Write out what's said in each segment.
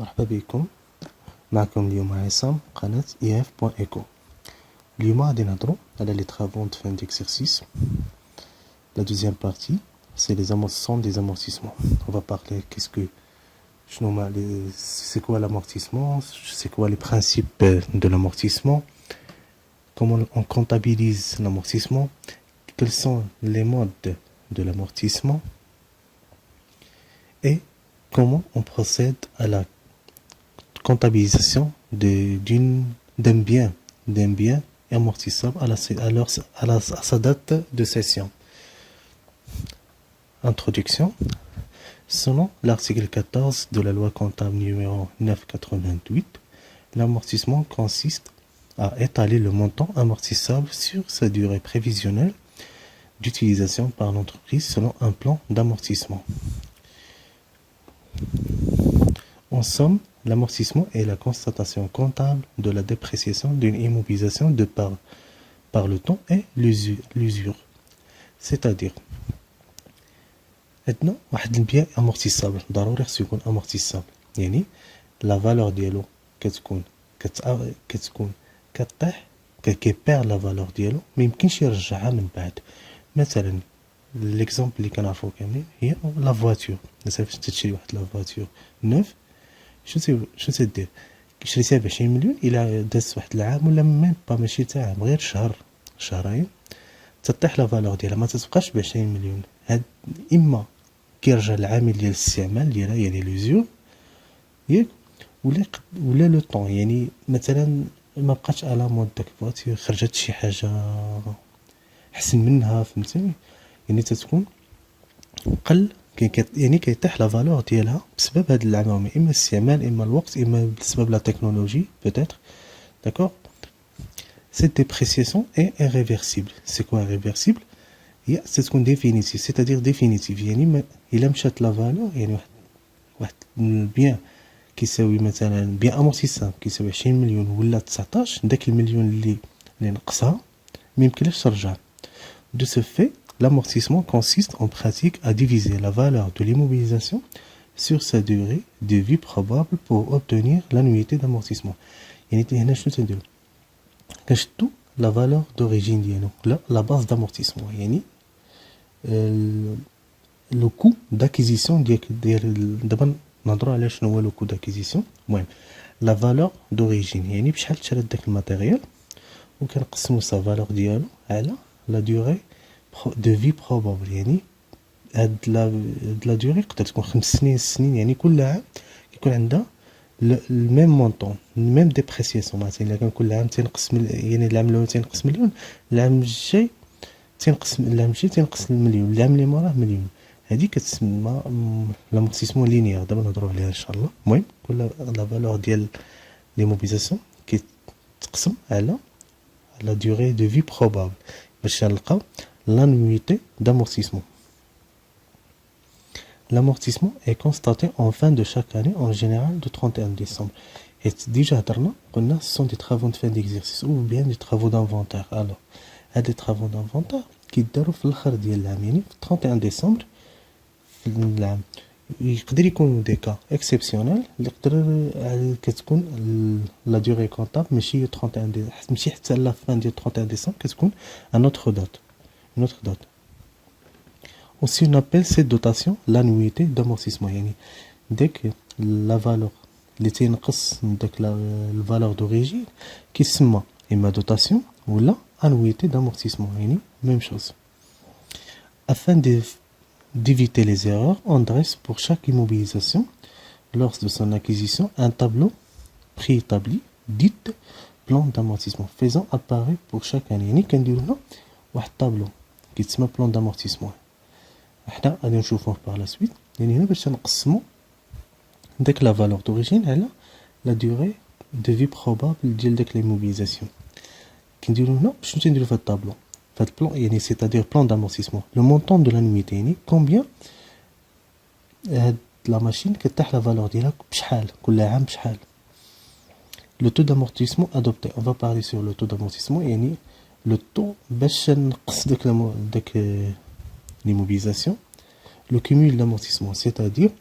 مرحبا بكم. معكم اليوم عصام قناة if.eco. اليوم غادي نهضروا على les travaux de fin d'exercice. La deuxième partie, c'est les amortissements des amortissements. On va parler c'est quoi l'amortissement, c'est quoi les principes de l'amortissement, comment on comptabilise l'amortissement, quels sont les modes de l'amortissement et comment on procède à la comptabilisation d'un bien amortissable à sa date de cession. Introduction. Selon l'article 14 de la loi comptable numéro 988, l'amortissement consiste à étaler le montant amortissable sur sa durée prévisionnelle d'utilisation par l'entreprise selon un plan d'amortissement. En somme, l'amortissement est la constatation comptable de la dépréciation d'une immobilisation par le temps et l'usure. C'est-à-dire, عندنا واحد البيان امورتيسابل ضروري خصو يكون امورتيسابل، يعني لا فالور ديالو كتكون كطيح كيبير لا فالور ديالو، ما يمكنش يرجعها من بعد. مثلا ليكزامبل اللي كنعرفو كاملين هي لا فواتور. مثلا فاش تشري واحد لا فواتور نوف، شنو تدير؟ شريتها ب 20 مليون، الا داز واحد العام ولا ميم با ماشي تاع عام، غير شهرين تطيح لا فالور ديالها، ما تتبقاش ب 20 مليون. هاد اما كيرجع العامل ديال الاستعمال ديالها، يعني لوزور ياك، ولا لو طون، يعني مثلا ما بقاتش على مود داك الفواتور، خرجت شي حاجه احسن منها، فهمتني؟ يعني تتكون قل، يعني كيطيح لا فالور ديالها بسبب هاد العوامل، اما الاستعمال، اما الوقت، اما بسبب لا تكنولوجي peut-être. D'accord. Cette dépréciation est irréversible. C'est quoi irréversible? هي تكون définitive, c'est-à-dire définitive، يعني الا مشات لا فالور، يعني واحد البيان كيساوي مثلا بيان امورتيساب كيساوي 20 مليون ولا 19، داك المليون اللي نقصها ما يمكنلكش ترجع. De ce fait, l'amortissement consiste en pratique à diviser la valeur de l'immobilisation sur sa durée de vie probable pour obtenir l'annuité d'amortissement. يعني هنا شنو تنديرو؟ كنشدو لا فالور d'origine ديالو، لا باز d'amortissement، يعني لو كو d'acquisition ديال دابا نهضروا على شنو هو لو كو d'acquisition. المهم لا فالور d'origine، يعني بشحال تشرات داك الماتيريال، وكنقسمو سا فالور ديالو على لا دوري دو في بروبابل. يعني هاد لا دوري تقدر تكون 5 سنين، 6 سنين، يعني كل عام كيكون عندها الميم مونطون، الميم ديبريسياسيون. مثلا الا كان كل عام تنقسم، يعني العام الاول تنقسم مليون، العام الجاي تنقسم المليون، العام اللي موراه مليون. هذه كتسمى لامورتيسمون لينيير، دابا نهضروا عليها ان شاء الله. المهم كل لا فالور ديال ليموبيليزاسيون كيتقسم على لا دوري دو في بروبابل باش نلقاو l'annuité d'amortissement. L'amortissement est constaté en fin de chaque année, en général de 31 décembre. Et déjà قلنا ce sont des travaux de fin d'exercice ou bien des travaux d'inventaire. Alors, هاد les travaux d'inventaire كيداروا في الاخر ديال العام، يعني في 31 ديسمبر في العام. يقدر يكونوا دي كا اكسيبسيونيل، اللي يقدر كتكون لا دوري كونطابل ماشي 31 ماشي حتى لا فان ديال 31 ديسمبر، كتكون ان اوتر دات. Une autre date. Aussi on appelle cette dotation l'annuité d'amortissement. يعني ديك لا فالور اللي تينقص من داك لا فالور دوريجين كيسمى اما دوتاسيون ولا annuité d'amortissement، يعني même chose. Afin d'éviter les erreurs, on dresse pour chaque immobilisation lors de son acquisition un tableau préétabli dit plan d'amortissement faisant apparaître pour chaque année. يعني كنديرو هنا واحد الطابلو كيتسمى بلان دامورتيسمون، حنا غادي نشوفوه بار لا سويت. يعني هنا باش نقسمو داك لا فالور دوريجين على لا دوري دو في بروبابل ديال داك ليموبيليزاسيون. كنديرو هنا شنو تنديرو في هاد الطابلو، في هاد البلان، يعني سيتادير بلان دامورتيسمون، لو مونطون دو لانويتي، يعني كومبيان هاد لا ماشين كتاح لا فالور ديالها بشحال كل عام بشحال. لو تو دامورتيسمون ادوبتي، اون فا بارلي سور لو تو دامورتيسمون، يعني le taux باش نقص داك l'immobilisation, le cumul d'amortissement, c'est-à-dire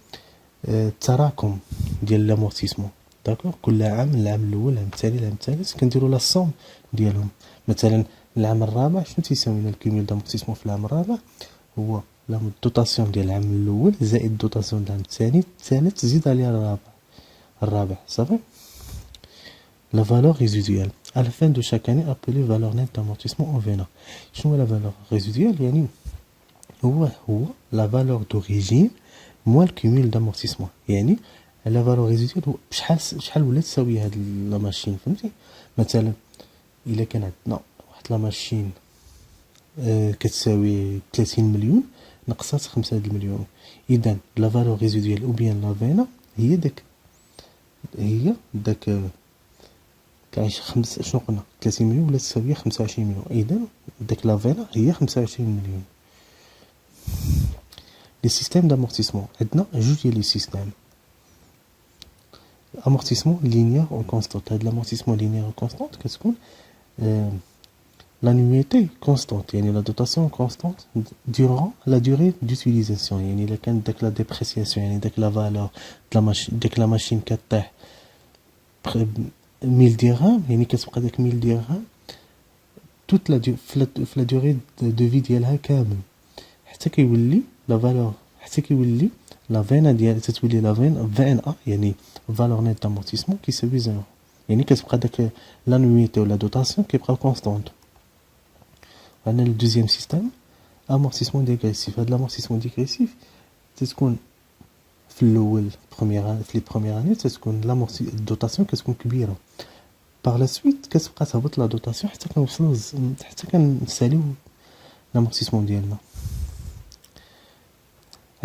التراكم ديال لامورتيسمون. داكوغ، كل عام، العام الاول، العام الثاني، العام الثالث، كنديروا لا صوم ديالهم. مثلا العام الرابع شنو تيساوي لنا الكوميول دامورتيسمون في العام الرابع؟ هو لا الدوتاسيون ديال العام الاول زائد الدوتاسيون ديال العام الثاني، الثالث زيد عليها الرابع صافي. La valeur résiduelle à la fin de chaque année appelée valeur nette d'amortissement au VNA. شنو la valeur résiduelle؟ يعني هو la valeur d'origine moins le cumul d'amortissement. يعني la valeur résiduelle هو شحال ولا تساوي هاد لا ماشين، فهمتي؟ مثلا الا كان عندنا واحد لا ماشين كتساوي 30 مليون نقصات 5 هاد المليون، اذا لا valeur résiduelle ou bien la VNA هي داك كاينش شنو قلنا 30 مليون ولا تساوي 25 مليون، اذا داك لا فينا هي 25 مليون. لي سيستيم دامورتيسمون عندنا جوج ديال لي سيستيم، امورتيسمون لينيير او كونستانت. هاد لامورتيسمون لينيير او كونستانت كتكون l'annuité constante يعني la dotation constante durant la durée d'utilisation. يعني الا كانت داك لا ديبريسياسيون يعني داك لا فالور داك لا ماشين كطيح 1000 درهم، يعني كتبقى داك 1000 درهم توت لا في لا دوري دو في ديالها كامل حتى كيولي لا فالور، حتى كيولي لا فينا ديال تتولي لا فين ا يعني فالور نيت دامورتيسمون كيساوي زيرو، يعني كتبقى داك لانويتي ولا دوتاسيون كيبقاو كونستانت. عندنا لو دوزيام سيستيم امورتيسمون ديغريسيف. هاد لامورتيسمون ديغريسيف تتكون في الاول في لي بروميير اني تتكون لامورتي الدوتاسيون كتكون كبيره، باغ لا سويت كتبقى تهبط لا دوتاسيون حتى كنوصلوا حتى كنساليو لامورتيسمون ديالنا.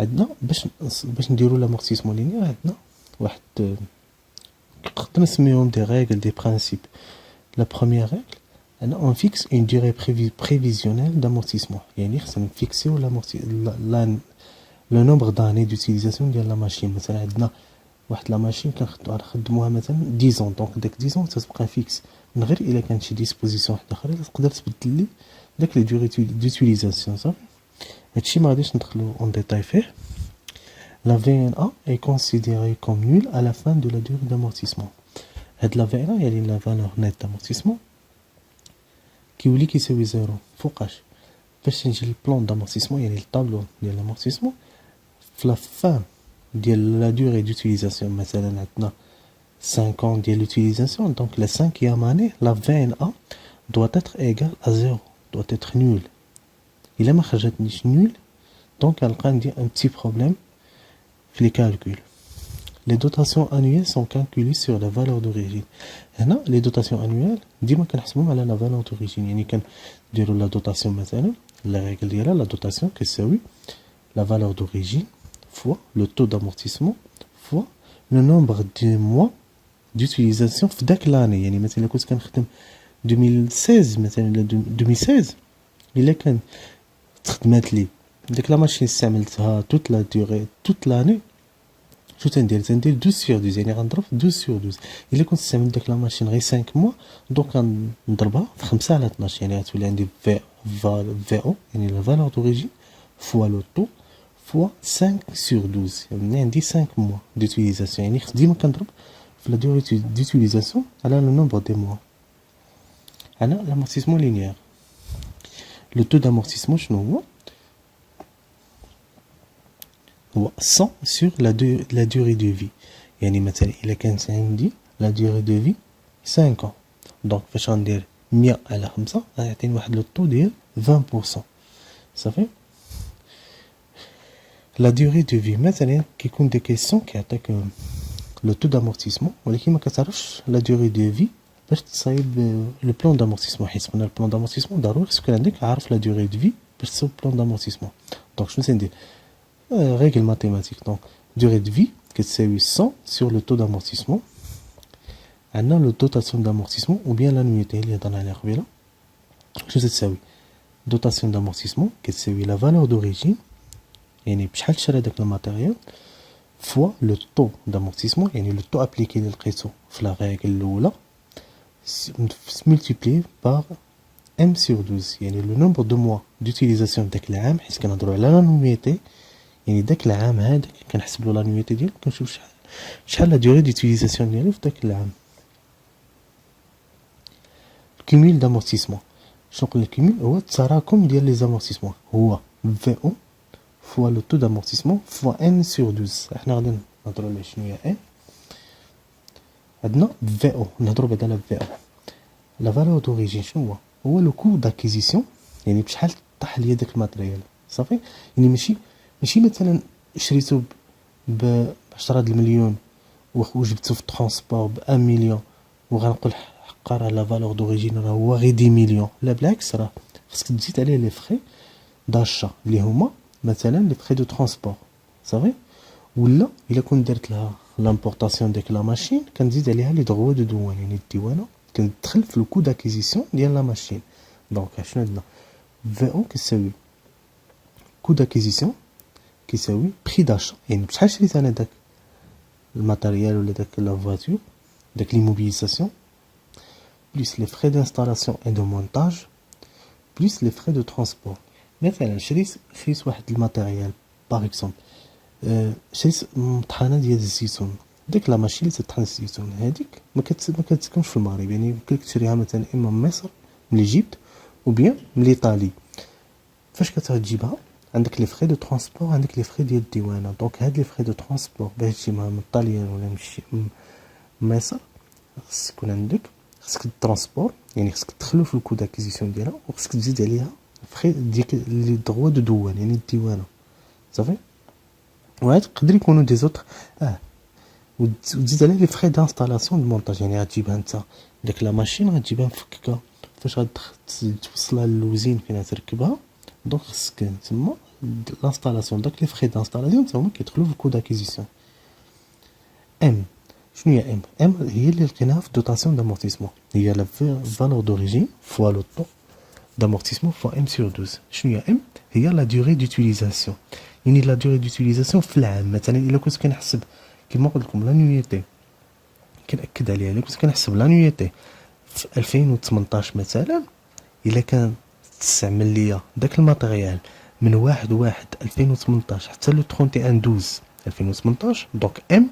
عندنا باش نديروا لامورتيسمون لينيير عندنا واحد نقدر نسميهم دي ريغل دي برانسيب. لا بروميير ريغل انا اون فيكس اون ديوري بريفيزيونيل دامورتيسمون، يعني خصنا نفيكسيو لو نومبر داني دوتيليزاسيون ديال لا ماشين. مثلا عندنا واحد لا ماشين كنخدموها مثلا 10 ans، دونك داك 10 ans تتبقى فيكس من غير الا كانت شي ديسبوزيسيون واحده اخرى تقدر تبدل لي داك لي ديوري دوتيليزاسيون صافي. هادشي ما غاديش ندخلو اون ديتاي فيه. لا VNA est considérée comme nulle à la fin de la durée d'amortissement. هاد لا VNA يعني لا فالور نيت دامورتيسمون كيولي كيساوي زيرو. فوقاش؟ باش نجي للبلان دامورتيسمون يعني الطابلو ديال لامورتيسمون في لا فان ديال لا دوري دوتيليزاسيون، مثلا عندنا 5 ans ديال l'utilisation, donc la 5e année la VNA doit être égale à 0, doit être nulle. Il a ما خرجتنيش nul, donc غنلقى عندي un petit problème في les calculs. Les dotations annuelles sont calculées sur la valeur d'origine. هنا les dotations annuelles ديما كنحسبهم على la valeur d'origine، يعني كنديروا la dotation مثلا la règle ديالها la dotation كتساوي la valeur d'origine fois le taux d'amortissement fois le nombre de mois d'utilisation في داك لاني. يعني مثلا كنت كنخدم 2016 مثلا ولا 2016 الا كان تخدمات لي ديك لا ماشين استعملتها توت لا ديوري توت لاني، شو تندير 12 sur 12 يعني غنضرب 12 sur 12. الا كنت استعملت داك لا ماشين غير 5 موا دونك غنضربها في 5 على 12، يعني غتولي عندي في او يعني لا فالور دوريجين فوا لو طو فوا 5 sur 12، يعني عندي 5 موا دوتيليزاسيون. يعني ديما كنضرب في لا دوري دوتيليزاسيون على لو نومبر دي موا. انا لامورتيسمون لينيير لو تو دامورتيسمون شنو هو 100 sur la durée de vie. يعني مثلا الا كانت عندي لا durée de vie 5 ans، دونك فاش غندير 100 على 5 غيعطيني واحد لو طو ديال 20% صافي. لا durée de vie مثلا كيكون دي كيسيون كيعطيك لو تو دامورتيسمون ولكن ما كتعرفش لا durée de vie باش تصايب لو بلان دامورتيسمون، حيت قلنا البلان دامورتيسمون ضروري خصك يكون عندك عارف لا durée de vie باش تصايب بلان دامورتيسمون. دونك شنو تندير règle mathématique. Donc durée de vie كتساوي 100 sur le taux d'amortissement. عندنا لو dotation d'amortissement ou bien l'annuité اللي هضرنا عليها قبيله. شنو تساوي dotation d'amortissement كتساوي la valeur d'origine يعني بشحال شرا داك الماتيريال فوا لو طو d'amortissement يعني لو طو ابليكي اللي لقيتو في لا ريغل الاولى multiplié par m sur 12 يعني لو نومبر دو موا d'utilisation داك العام، حيت كنهضروا على l'annuité يعني داك العام هذاك كنحسبوا لانيويتي ديالو كنشوف شحال لا ديوري ديوتيليزاسيون ديالو في داك العام. الكوميل دامورتيسمون شنو قلنا؟ الكوميل هو التراكم ديال لي زامورتيسمون، هو في او فوا لو تو دامورتيسمون فوا ان سور 12. حنا غادي نهضروا على شنو هي ان. عندنا في او، نهضروا بعدا على في او. لا فالور دوريجين شنو هو لو كو داكيزيسيون، يعني بشحال طاح ليا داك الماتريال صافي. يعني ماشي مثلا شريتو ب 10 المليون وجبتو في الترونسبور ب 1 مليون وغنقول حقا راه لا فالور دوريجين راه هو غير 10 مليون. لا بالعكس، راه خاصك تزيد عليه لي فخي داشا اللي هما مثلا لي فخي دو ترونسبور صافي. ولا الا كنت درت لها لامبورطاسيون ديك لا ماشين كنزيد عليها لي دغوا دو دوان، يعني الديوانه كندخل في لو كو داكيزيسيون ديال لا ماشين. دونك شنو عندنا؟ في او كيساوي كو داكيزيسيون كيساوي بري داشا، يعني بشحال شريت انا داك الماتيريال ولا داك لا فواتور داك ليموبيليزاسيون بليس لي فخي دانستالاسيون اي دو مونتاج بليس لي فخي دو ترونسبور. مثلا شريت واحد الماتيريال باغ اكزومبل، شريت مطحنه ديال الزيتون. ديك لا ماشين اللي تطحن الزيتون هذيك ما كتسكنش في المغرب، يعني يمكن تشريها مثلا اما من مصر من ايجيبت او بيان من ايطالي. فاش كتجيبها عندك لي فخي دو ترونسبور، عندك لي فخي ديال الديوانه. دونك هاد لي فخي دو ترونسبور باش تجيبها من طاليان ولا من مصر خصك يكون عندك، خصك الترونسبور، يعني خصك تدخلو في الكو داكيزيسيون ديالها وخصك تزيد عليها فخي ديك لي دغوا دو دوان يعني الديوانه صافي. وهاد يقدر يكونوا دي زوتر وتزيد عليه لي فخي دانستالاسيون دو مونتاج، يعني غتجيبها انت داك لا ماشين غتجيبها مفككه فاش غتوصلها للوزين فين تركبها. دونك خصك تما لانستالاسيون داك لي فخي دانستالاسيون تا هما كيدخلوا في الكو داكيزيسيون. ام شنو هي ام هي اللي لقيناها في دوطاسيون دامورتيسمون، هي لا فالور دوريجين فوا لو طو دامورتيسمون فوا ام سور 12. شنو هي ام؟ هي لا ديوري دوتيليزاسيون، يعني لا ديوري دوتيليزاسيون في العام. مثلا الا كنت كنحسب كما قلت لكم لانيويتي، كنأكد عليها، الا كنت كنحسب لانيويتي في 2018 مثلا، الا كان تستعمل ليا داك الماتيريال من 1/1/2018 حتى لو 31/12/2018، دونك ام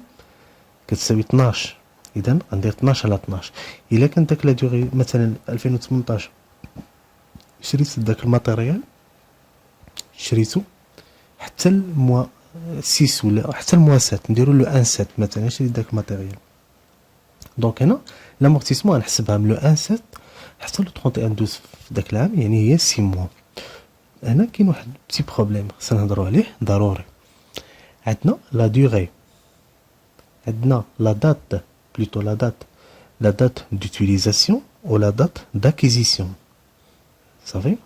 كتساوي 12. اذا غندير 12 على 12. الا كان داك لا ديوري مثلا 2018 شريت داك الماتيريال شريتو حتى الموا 6 ولا حتى الموا 7 نديرو لو 1/7 مثلا شريت داك الماتيريال. دونك هنا لامورتيسمون غنحسبها من لو 1/7 حتى لو 31/12 في داك العام، يعني هي 6 موا. هنا كاين واحد بتي بروبليم خصنا نهضروا عليه ضروري. عندنا لا ديوري، عندنا لا دات بلوتو لا دات d'utilisation و لا دات d'acquisition صافي.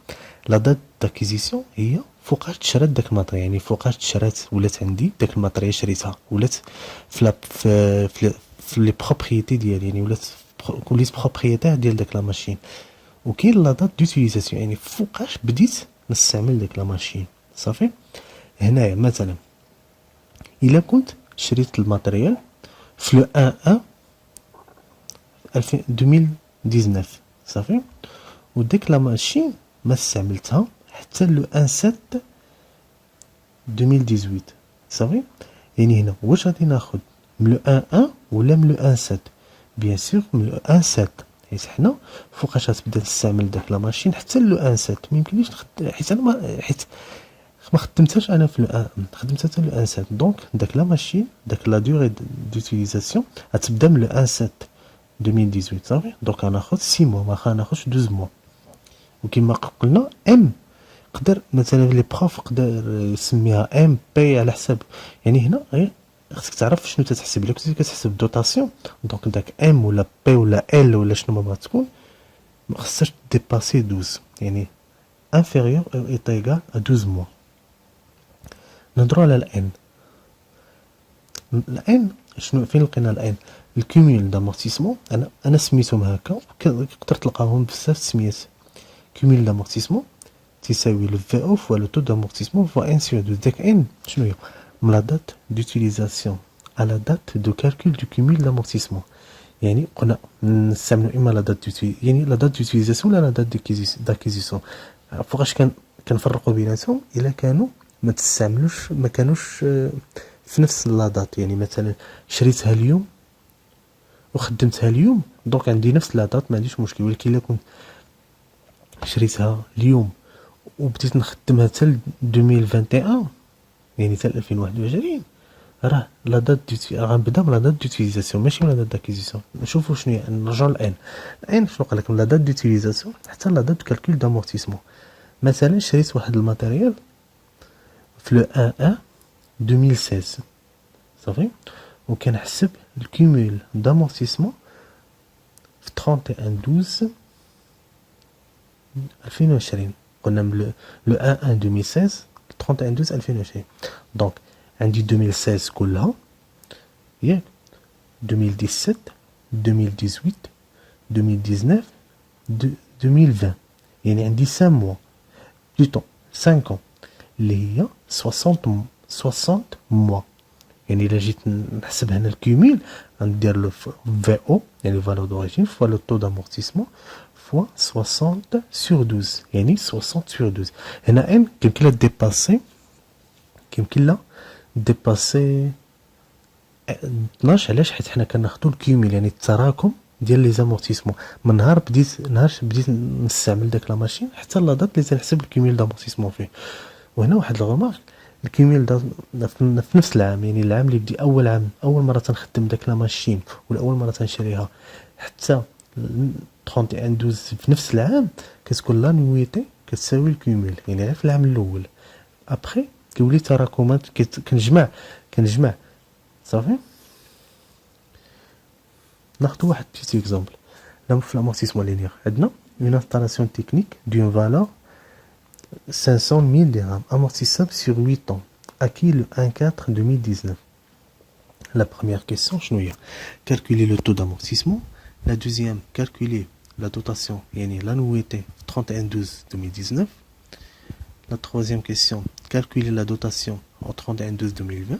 لا دات d'acquisition هي فوقاش تشرات داك الماتريال، يعني فوقاش تشرات ولات عندي داك الماتريال شريتها ولات في لي بروبريتي ديالي، يعني ولات كوليت بروبريتير ديال داك لا ماشين. وكاين لا دات دوتيليزاسيون يعني فوقاش بديت نستعمل داك لا ماشين صافي. هنايا مثلا الا كنت شريت الماتريال في لو 2019 صافي، وديك لا ماشين ما استعملتها حتى لو 1/7/2018 صافي. يعني هنا واش غادي ناخذ من لو 1 ولا من لو 1/7؟ بيان سور من لو 1/7، حيت حنا فوقاش غتبدا نستعمل داك لا ماشين حتى لو 1/7. ما يمكنليش حيت انا ما خدمتهاش انا في لو 1، خدمتها حتى لو 1/7. دونك داك لا ماشين داك لا ديوري دوتيليزاسيون غتبدا من لو 1/7/2018 صافي. دونك غناخذ 6 موا ما غناخذش 12 موا. وكما قلنا ام قدر مثلا لي بروف قدر يسميها ام بي على حساب، يعني هنا غير خصك تعرف شنو تتحسب. الا كنتي كتحسب دوطاسيون دونك داك ام ولا بي ولا ال ولا شنو ما بغات تكون ما خصهاش ديباسي 12، يعني inférieur ou est égal à 12 mois. نهضروا على الان. الان شنو فين لقينا الان؟ الكوميل دامورتيسمون انا سميتهم هكا، تقدر تلقاهم بزاف سميات. كوميل دامورتيسمون تساوي لو في او فوا لو تو دامورتيسمون فوا ان سور 2. داك ان شنو هي؟ من لا دات دوتيليزاسيون على دات دو كالكول دو كوميل دامورتيسمون. يعني قلنا نستعملوا اما لا دات يعني لا دات دوتيليزاسيون ولا لا دات داكيزيسيون. فوقاش كنفرقوا بيناتهم؟ الا كانوا ما تستعملوش ما كانوش في نفس اللادات. يعني مثلا شريتها اليوم وخدمتها اليوم دونك عندي نفس لادات ما عنديش مشكل. ولكن الا كنت شريتها اليوم وبديت نخدمها حتى 2021 يعني حتى 2021 راه لا دات غنبدا بلا دات دوتيليزاسيون ماشي لا دات داكيزيسيون. نشوفوا شنو هي نرجعوا الان شنو قال لكم لا دات دوتيليزاسيون حتى لا دات دو كالكول دامورتيسمون. مثلا شريت واحد الماتيريال في لو 1 2016 صافي وكنحسب الكومول دامورتيسمون في 31 12 2020. قلنا من لو 1 2016 31 12 2020 دونك عندي 2016 كلها ياك 2017 2018 2019 2020 يعني عندي 5 موا بلوتو 5 ans اللي هي 60 موا. يعني الا جيت نحسب هنا الكومول غندير لو في او يعني فالور دوريجين فوا لو طو دامورتيسمون فوا 60 sur 12 يعني 60 sur 12. هنا ان يمكن لها ديباسي يمكن لها ديباسي 12 علاش حيت حنا كناخدو الكومول يعني التراكم ديال لي زامورتيسمون من نهار بديت نستعمل داك لا ماشين حتى لا دات اللي تنحسب الكومول دامورتيسمون فيه. وهنا واحد الغمار الكومول في نفس العام يعني العام اللي بدي اول مره تنخدم داك لا ماشين ولا اول مره تنشريها حتى 31 12 في نفس العام كتكون لا نويتي كتساوي الكومول يعني غير في العام الاول. ابخي كيولي تراكمات كنجمع صافي. ناخذ واحد بيتي اكزامبل في l'amortissement linéaire عندنا une installation technique d'une valeur 500 000 dirhams amortissable sur 8 ans acquis le 1/4/2019. La première question شنو هي calculer le taux d'amortissement. La deuxième calculer la dotation يعني l'annuité 31/12/2019. La troisième question calculer la dotation en 31/12/2020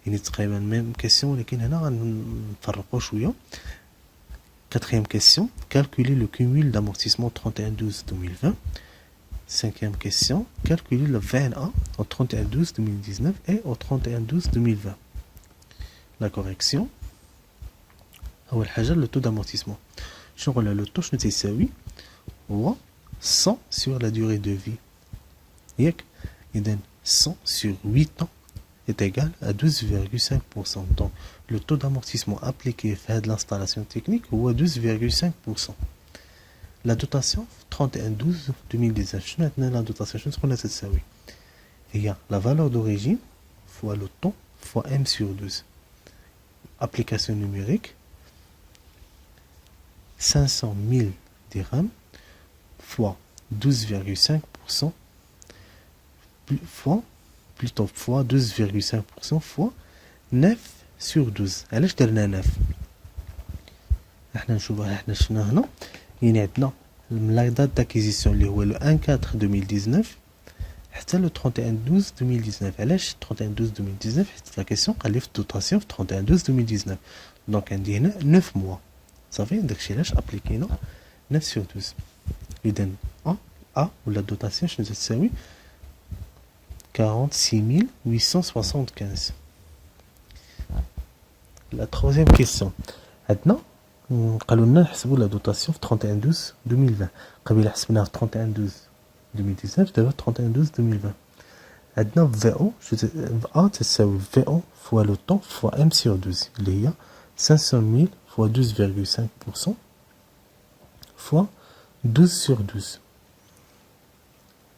يعني تقريبا ميم كيسيون ولكن هنا غنفرقوا شويه. Quatrième question, calculer le cumul d'amortissement 31/12/2020. Cinquième question, calculer le VNA au 31/12/2019 et au 31/12/2020. La correction. أول حاجة le taux d'amortissement. شنو قلنا le taux شنو تيساوي هو 100 sur la durée de vie. ياك إذن 100 sur 8 ans est égal à 12,5%. Donc, le taux d'amortissement appliqué fait de l'installation technique est 12,5%. La dotation 31/12/2019. Je vais la dotation. Je vais ça. Il y a la valeur d'origine fois le temps fois m sur 12. Application numérique 500 000 dirhams fois 12,5% plutôt fois 12,5% fois 9 sur 12. علاش درنا 9 احنا نشوفوها احنا شفنا هنا يعني عندنا لا دات داكيزيسيون اللي هو لو 1/4/2019 حتى لو 31/12/2019. علاش 31/12/2019 حيت لا كيسيون قال لي في الدوطاسيون في 31/12/2019 دونك عندي هنا 9 موا صافي. داكشي علاش ابليكينا 9 sur 12. اذا ا ولا دوطاسيون شنو تساوي 46 875. La troisième question. عندنا قالوا لنا نحسبوا لا دوطاسيون في 31/12/2020. قبيله حسبناها في 31/12/2019 دابا 31/12/2020. عندنا في او ا تساوي في او فوا لو طون فوا ام سور 12 اللي هي 500 000 فوا 12,5% فوا 12 sur 12.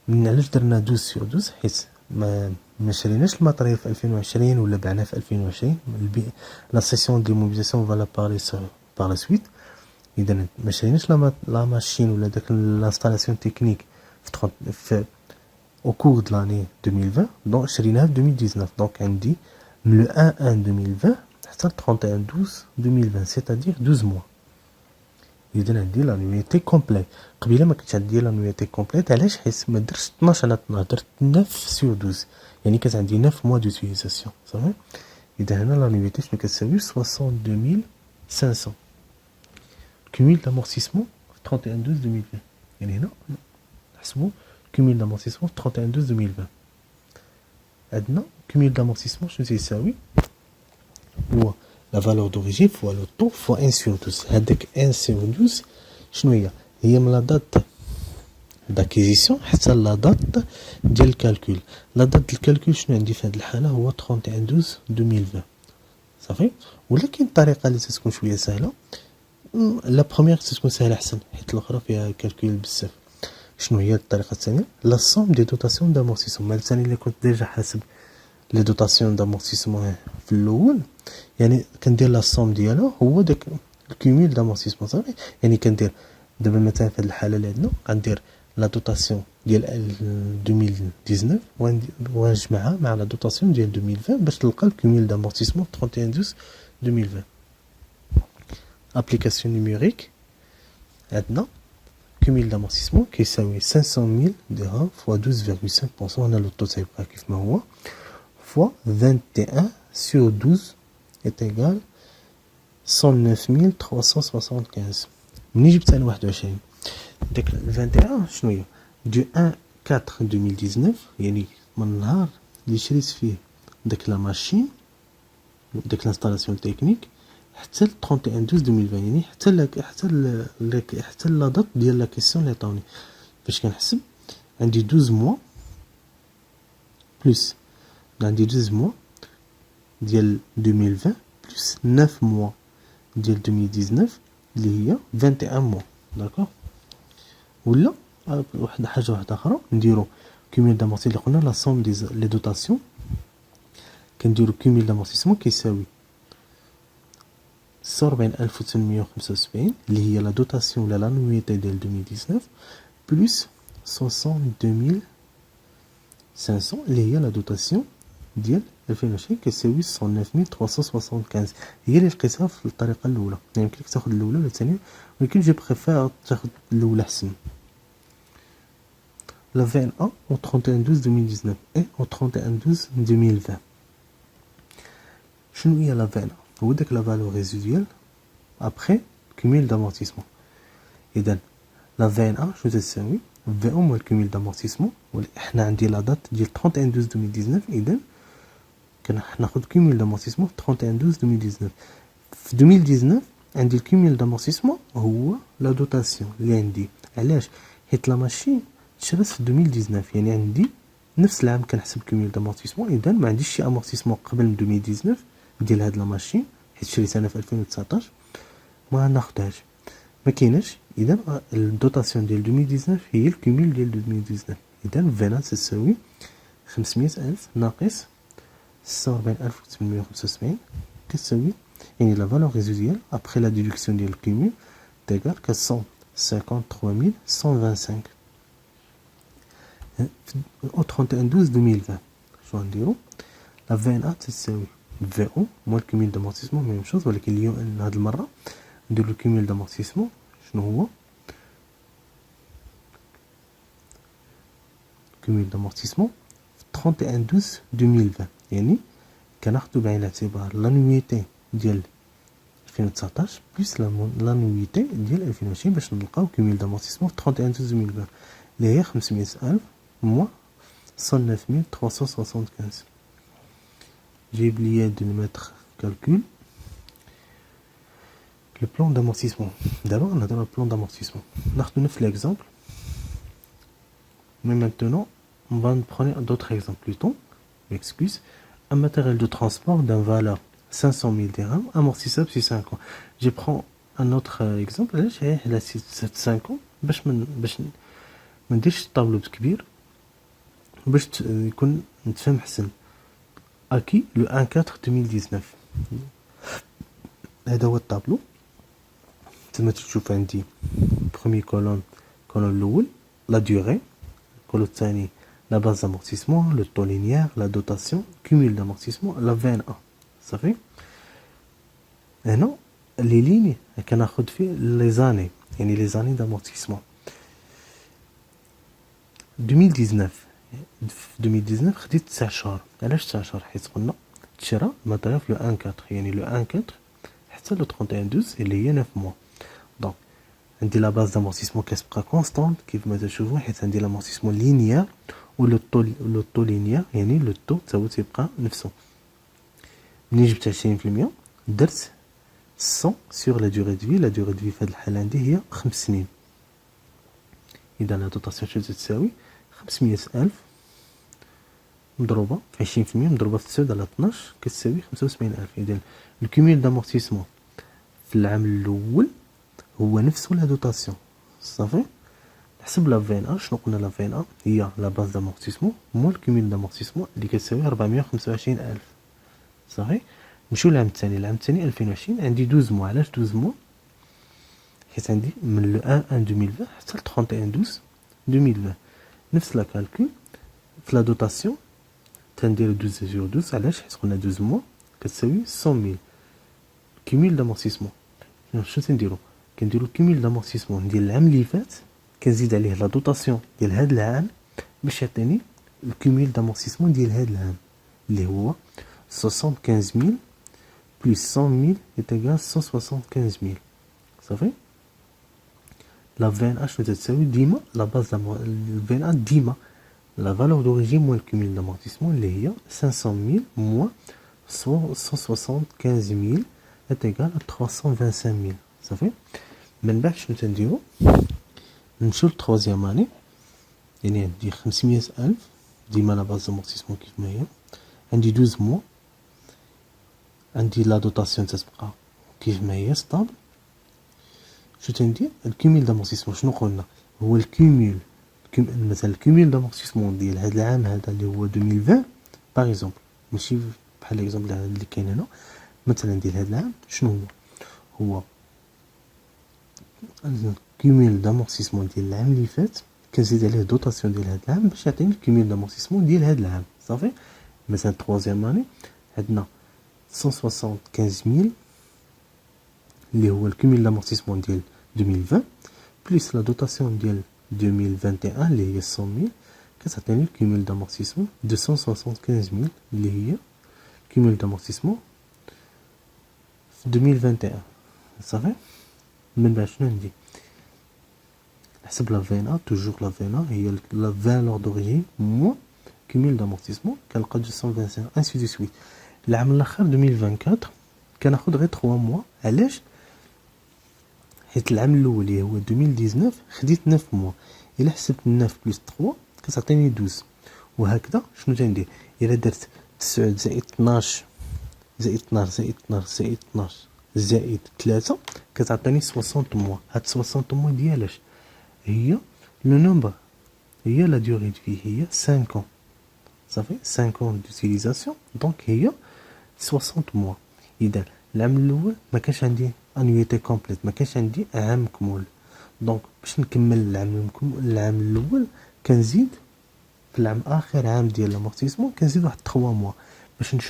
من علاش درنا 12 sur 12 حيت ما شريناش الماتريال في 2020 ولا بعناه في 2020. لا سيسيون دي موبيليزاسيون فالا باري بار لا سويت. اذا ما شريناش لا ماشين ولا داك لانستالاسيون تكنيك في او كور د لاني 2020 دونك شريناها في 2019. دونك عندي من لو 1/1/2020 حتى 31/12/2020 سيتادير 12 موا. اذا عندي لانويتي كومبليت. قبيله ما كنتش عندي لانويتي كومبليت علاش حيت ما درتش 12 انا درت 9 sur 12 يعني كانت عندي 9 موا دوتيليزاسيون صافي. اذا هنا لانويتي شنو كتساوي 62500 كومول دامورتيسمون 31/12/2020. يعني هنا نحسبوا كومول دامورتيسمون 31/12/2020. عندنا cumul d'amortissement شنو تيساوي هو la valeur d'origine fois le taux fois 1 sur 12 هذاك 1 sur 12 شنو هي من لا دات d'acquisition حتى لا دات ديال الكالكول لا دات الكالكول شنو عندي في هذه الحاله هو 31 12 2020 صافي ولكن الطريقه اللي تكون شويه سهله لا بروميير تكون سهله احسن حيت الاخرى فيها كالكول بزاف شنو هي الطريقه الثانيه لا سوم دي دوتاسيون دامورتيسمون الثاني اللي كنت ديجا حاسب لي دوتاسيون دامورتيسمون في الاول يعني كندير لا سوم ديالها هو داك الكوميل دامورتيسمون صافي يعني كندير دابا مثلا في هذه الحاله اللي عندنا غندير لا دوتاسيون ديال 2019 ونجمعها مع لا دوتاسيون ديال 2020 باش تلقى الكوميل دامورتيسمون 31 12 2020 ابليكاسيون نيميريك عندنا cumul d'amortissement qui يساوي 500 000 درهم fois 12,5% هنا لو طو تيبقى كيف ما هو fois 21 sur 12 est égal 109 375 منين جبت انا 21 داك 21 شنو هي دو 1 4 2019 يعني من النهار اللي شريت فيه داك لا ماشين داك لانستالاسيون تكنيك حتى 31 12 2020 يعني حتى لا دات ديال لا كيسيون اللي عطاوني فاش كنحسب عندي 12 موا بلس عندي 12 موا ديال 2020 بلس 9 موا ديال 2019 اللي هي 21 موا داكوغ ولا واحد حاجه واحده اخرى نديرو كوميل دامورتي اللي قلنا لا سوم دي لي دوتاسيون كنديرو كوميل دامورتيسمون كيساوي 46875 اللي هي لا دوتاسيون ولا لانويتي ديال 2019 بلس 62500 اللي هي لا دوتاسيون ديال 2020 كتساوي 109375 هي اللي لقيتها في الطريقه الاولى يعني يمكن لك تاخذ الاولى ولا الثانيه ولكن جو بريفير تاخذ الاولى احسن la 21 au 31 12 2019 et au 31 12 2020 شنو هي la 21 هو داك لا فالور ريزيدوال ابري كوميل دامورتيسمون اذا لا 21 شنو تساوي في او موال كوميل دامورتيسمون حنا عندي لا دات ديال 31 12 2019 اذا كناخذ كوميل دامورتيسمون 31 12 2019 في 2019 عندي الكوميل دامورتيسمون هو لا دوتاسيون اللي عندي علاش حيت لا ماشين شرات في 2019 يعني عندي نفس العام كنحسب كوميل دامورتيسمون اذا ما عنديش شي امورتيسمون قبل 2019 ديال هاد لا ماشين حيت شريتها انا في 2019 ما ناخذهاش ما كايناش اذا الدوتاسيون ديال 2019 هي الكوميل ديال 2019 اذا فينا تساوي 500000 ناقص 46875 كتساوي يعني لا فالور ريزيدوال ابري لا ديدكسيون ديال الكوميل تيغال 453125 au 31 12 2020 شنو نديرو لا 21 تساوي في او موال كوميل دامورتيسمون ميم شوز ولكن اليوم هاد المره نديرو الكوميل دامورتيسمون شنو هو كوميل دامورتيسمون 31 12 2020 يعني كناخدو بعين الاعتبار لانويتي ديال 2019 بلس لانويتي ديال 2020 باش نلقاو كوميل دامورتيسمون 31 12 2020 اللي هي 500000 موا 109375 j'ai oublié de mettre calcul le plan d'amortissement d'abord on a dans le plan d'amortissement ناخذ نفس l'exemple mais maintenant on va prendre d'autres exemples plutôt m'excuse un matériel de transport d'un valeur 500 000 dirhams amortissable sur 5 ans je prends un autre exemple là j'ai la 5 ans باش ما نديرش الطابلو كبير باش يكون نتفهم حسن اكي لو 1 4 2019 هذا هو الطابلو تما تشوف عندي بروميي كولون الاول لا دوري الكولون الثاني لا باز دامورتيسمون لو طو لينيير لا دوتاسيون كوميل دامورتيسمون لا 21 صافي هنا لي ليني كناخذ فيه لي زاني يعني لي زاني دامورتيسمون 2019 في 2019 خديت 9 شهور علاش 9 شهور حيت قلنا تشرى الماتيريال في لو 1 4 يعني لو 1 4 حتى لو 31 12 اللي هي 9 موا دونك عندي لا باز دامورتيسمون كتبقى كونستانت كيف ما تشوفوا حيت عندي لامورتيسمون لينيير و لو طو لينيير يعني لو طو تاهو تيبقى نفسه. ملي جبت 20% درت 100 sur la durée de vie. la durée de vie في هاد الحالة عندي هي 5 سنين. إذا لا دوطاسيون شنو تساوي 500,000 مضروبة في 20% مضروبة في 9 على 12 كتساوي 75,000. إذا الكوميل دامورتيسمون في العام الأول هو نفسه لا دوطاسيون. صافي نحسب لا في ان ا. شنو قلنا لا في ان ا هي لا باز دامورتيسمون مول الكوميل دامورتيسمون اللي كتساوي 425,000. صافي نمشيو للعام الثاني. العام الثاني 2020 عندي 12 موا. علاش 12 موا؟ حيت عندي من لو 1 1 2020 حتى ل 31 12 2020 نفس لا كالكول في لا دوطاسيون تندير 12 sur 12. علاش؟ حيت قلنا 12 موا كتساوي 100,000 كوميل دامورتيسمون. شنو تنديرو؟ كنديرو الكوميل دامورتيسمون ديال العام اللي فات كنزيد عليه لا دوطاسيون ديال هاد العام باش يعطيني الكوميل دامورتيسمون ديال هاد العام اللي هو 75,000 بلس 100,000 يتقال 175,000. صافي لا في ان ا شنو تساوي؟ ديما لا باز في ان ا ديما لا فالور دوريجين موان الكوميل دامورتيسمون اللي هي 500,000 موان 175,000 يتقال 325,000. صافي من بعد شنو تنديرو؟ نمشيو للتروازيام اني يعني عندي 500,000 ديما لا باز دامورتيسمون كيف ما هي. عندي 12 موا عندي لا دوطاسيون تتبقى كيف ما هي ستابل. شو تندير؟ الكوميل دامورتيسمون شنو قلنا هو الكوميل مثلا الكوميل دامورتيسمون ديال هذا العام هذا اللي هو 2020 باغ اكزومبل ماشي بحال اكزومبل اللي كاين هنا مثلا ديال هذا العام شنو هو الكوميل دامورتيسمون ديال العام اللي فات كنزيد عليه دوطاسيون ديال هذا العام باش يعطيني الكوميل دامورتيسمون ديال هذا العام. صافي مثلا تروازيام اني عندنا 175,000 اللي هو الكوميل دامورتيسمون ديال 2020 بلس لا دوطاسيون ديال 2021 اللي هي 100,000 كتعطيني الكوميل دامورتيسمون 275,000 اللي هي الكوميل دامورتيسمون في 2021. صافي من بعد شنو ندير؟ نحسب لا في ان ا. توجور لا في ان ا هي لا فالور دوريجين مو كوميل دامورتيسمون كنلقى 225 انسي دو سويت. العام الاخر 2024 كناخذ غير 3 موا. علاش؟ حيت العام الاول اللي هو 2019 خديت 9 موا. الا حسبت 9 بلس 3 كتعطيني 12 وهكذا. شنو تندير؟ الا درت 9 زائد 12 زائد 12 زائد 12 زائد 12 زائد 3 كتعطيني 60 موا. هاد 60 موا ديالاش هي لو نومبر هي لا دوري دو في هي 5 ans. صافي 5 ans دوتيليزاسيون دونك هي 60 موا. اذا العام الاول ما كانش عندي انويتي كومبليت ما كانش عندي عام مكمول. دونك باش نكمل العام الاول كنزيد في العام اخر عام ديال لامورتيسمون كنزيد واحد 3 موا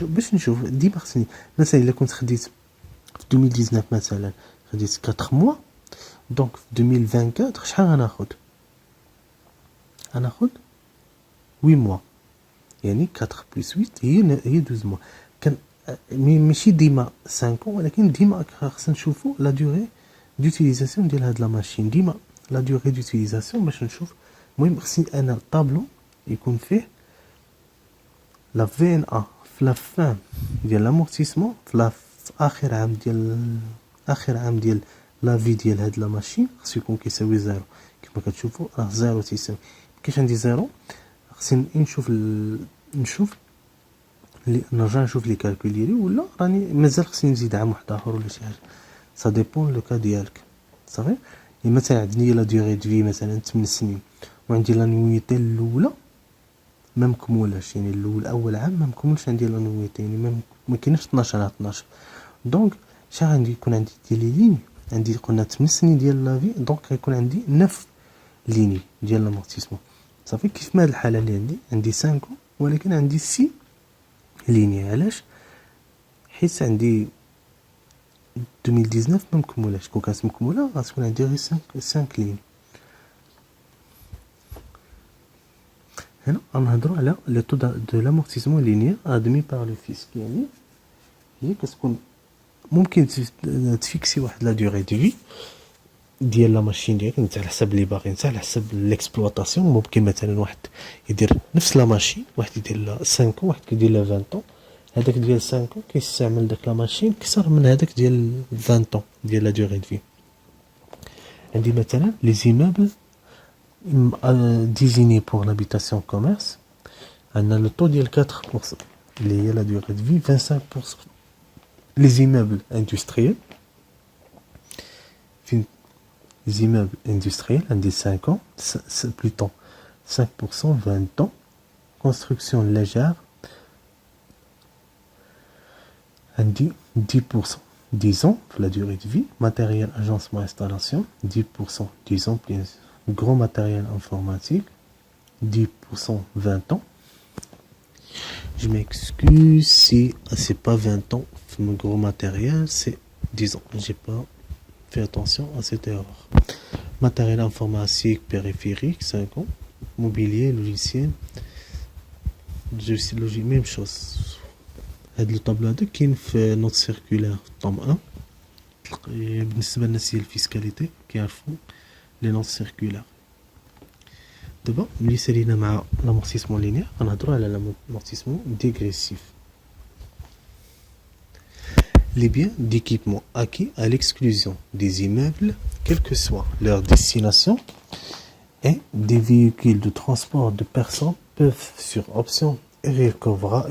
باش نشوف ديما خصني مثلا الا كنت خديت في 2019 مثلا خديت 4 موا دونك في 2024 شحال غناخد؟ غناخد 8 موا يعني 4 بلس 8 هي 12 موا. كان ماشي ديما 5 ولكن ديما خصنا نشوفوا لا دوري دوتيليزاسيون ديال هاد لا ماشين ديما لا دوري دوتيليزاسيون باش نشوف. المهم خصني انا الطابلو يكون فيه لا في ان ا في لا فان ديال لامورتيسمون في اخر عام ديال لا في ديال هاد لا ماشين خصو يكون كيساوي زيرو. كما كتشوفوا راه زيرو تيساوي كاينش عندي زيرو. خصني نشوف اللي نرجع نشوف لي كالكول ديالي ولا راني مازال خصني نزيد عام واحد اخر ولا شي حاجه. سا ديبون لو كا ديالك. صافي مثلا عندي لا دوري دو في مثلا 8 سنين وعندي لانويتي الاولى ما مكمولاش يعني اول عام ما مكملش عندي لانويتي يعني ما كاينش 12 على 12. دونك شحال عندي يكون عندي ديال لي لين عندي قلنا 8 سنين ديال لا في دونك غيكون عندي 9 ليني ديال لامورتيسمون. صافي كيف ما هاد الحاله اللي عندي 5 ولكن عندي 6 ليني. علاش؟ حيت عندي 2019 ما مكمولاش. كون كانت مكموله غتكون عندي غير 5 لين. هنا غنهضروا على لو طو دو لامورتيسمون لينيير ادمي بار لو فيسك. يعني هي كتكون ممكن تفيكسي واحد لا دوري دو في ديال لا ماشين ديالك انت على حسب لي باغي، انت على حسب ليكسبلوطاسيون. ممكن مثلا واحد يدير نفس لا ماشين، واحد يدير لها 5 واحد كيدير لها 20 هذاك ديال 5 كيستعمل داك لا ماشين اكثر من هذاك ديال 20 ديال لا دوغي دو في. عندي مثلا لي زيموبل désignés pour l'habitation commerce عندنا لو طو ديال 4% اللي هي لا دوغي دو في 25%. لي زيموبل اندستريال فين les immeubles industriels عندي 5 ans plutôt 5% 20 ans. Construction légère عندي 10% 10 ans pour la durée de vie. Matériel agencement installation 10% 10 ans. Gros matériel informatique 10% 20 ans. Je m'excuse si c'est pas 20 ans le gros matériel, c'est 10 ans. J'ai pas fait attention à cette erreur. Matériel informatique périphérique 5 ans. Mobilier logiciel même chose. هاد لو طابلو هذا كاين في نوت سيركولير طوم 1. بالنسبه للناس ديال الفيسكاليتي كيعرفوا لي نوت سيركولير. دابا ملي سالينا مع لامورتيسمون لينيير غنهضروا على لامورتيسمون ديغريسيف. Les biens d'équipement acquis à l'exclusion des immeubles, quelle que soit leur destination, et des véhicules de transport de personnes peuvent, sur option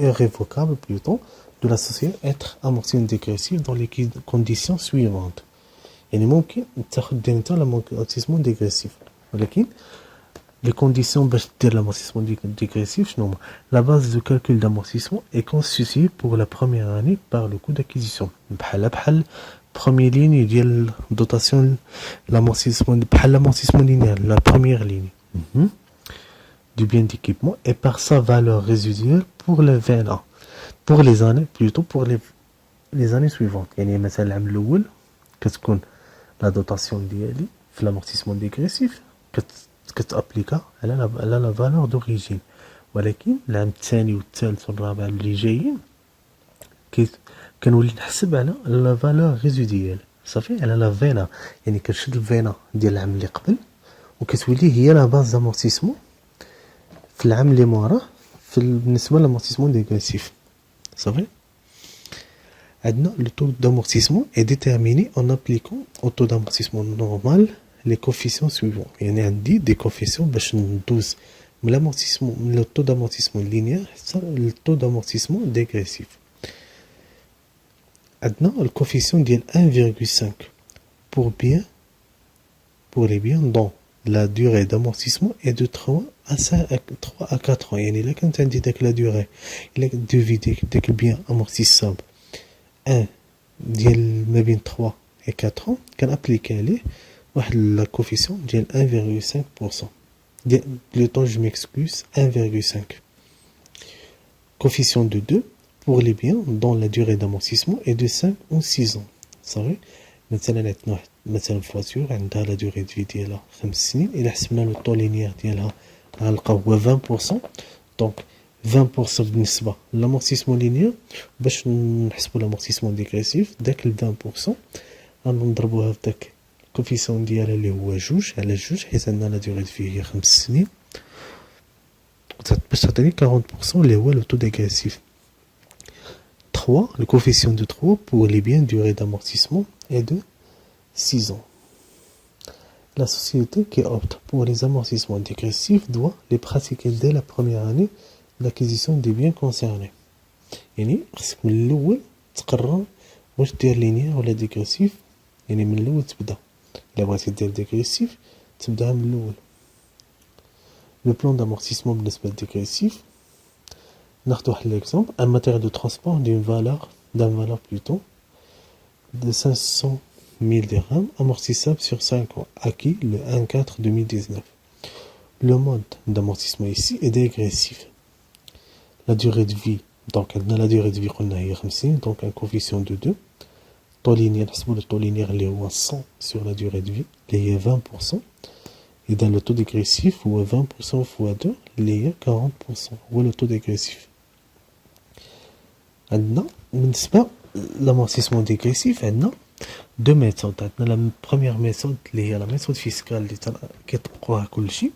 irrévocable plutôt, de la société, être amortis dégressifs dans les conditions suivantes. يعني ممكن تاخد انت l'amortissement dégressif. ولكن les conditions باش دير l'amortissement dégressif شنو هما؟ La base de calcul d'amortissement est constituée pour la première année par le coût d'acquisition. بحال première ligne ديال dotation l'amortissement بحال l'amortissement linéaire la première ligne du bien d'équipement et par sa valeur résiduelle pour les 20 ans. Pour les années plutôt pour les années suivantes. يعني مثلا العام الاول كتكون la dotation ديالي في l'amortissement dégressif كتابليكا على لا فالور دوريجين. ولكن العام الثاني والثالث والرابع اللي جايين كنولي نحسب على لا فالور ريزيديال صافي على لا فينا. يعني كنشد الفينا ديال العام اللي قبل وكتولي هي لا باز دامورتيسمون في العام اللي موراه بالنسبه للامورتيسمون ديغريسيف صافي. عندنا لو طو دامورتيسمون est déterminé en appliquant au taux d'amortissement normal les coefficients suivants. يعني عندي دي كوفيسيون باش ندوز من l'amortissement من لو طو دامورتيسمون لينيير حتى لو طو دامورتيسمون ديغريسيف. عندنا الكوفيسيون ديال 1,5 pour les biens dont la durée d'amortissement est de 3 à 4 ans. يعني إلا كانت عندي داك لا دوغي إلا دوفي داك البيان امورتيسابل 1 ديال ما بين 3 et 4 ans كنابليكي عليه واحد لا كوفيسيون ديال 1,5% ديال بلوتو جو ميكسكوز 1,5. coefficient de 2 pour les biens dont la durée d'amortissement est de 5 ou 6 ans. صافي. مثلا عندنا واحد مثلا فواتور عندها لا دوغي دو ديالها 5 سنين. إلا حسبنا لو طو لينيير ديالها غنلقاو هو 20%. دونك 20% بالنسبه لامورتيسمون لينيير. باش نحسبوا لامورتيسمون ديغريسيف داك 20% غنضربوها في داك الكوفيسيون ديالها اللي هو 2 على 2 حيت عندنا لا دوغي دو في هي 5 سنين باش تعطيني 40% اللي هو لو طو ديغريسيف. 3 le coefficient de 3 pour les biens durée d'amortissement est de 6 ans. La société qui opte pour les amortissements dégressifs doit les pratiquer dès la première année d'acquisition des biens concernés. يعني خصك من الأول تقرر واش دير لينيير ولا ديغريسيف. يعني من الأول تبدا إلا بغيتي دير ديغريسيف تبداها من الأول. Le plan d'amortissement بالنسبة للديغريسيف ناخذ واحد l'exemple. Un matériel de transport d'un valeur plutôt de 500 000 dirhams amortissable sur 5 ans acquis le 1/4/2019. Le mode d'amortissement ici est dégressif. La durée de vie donc la durée de vie قلنا هي 50 donc un coefficient de 2. طو لينيير نحسبوا لو طو لينيير اللي هو 100 sur la durée de vie اللي هي 20%. إذا le taux dégressif هو 20% fois 2 اللي هي 40% هو le taux dégressif. عندنا بالنسبة l'amortissement dégressif عندنا دو ميثود. عندنا لا بروميير ميثود اللي هي لا ميثود فيسكال اللي كيطبقوها كلشي.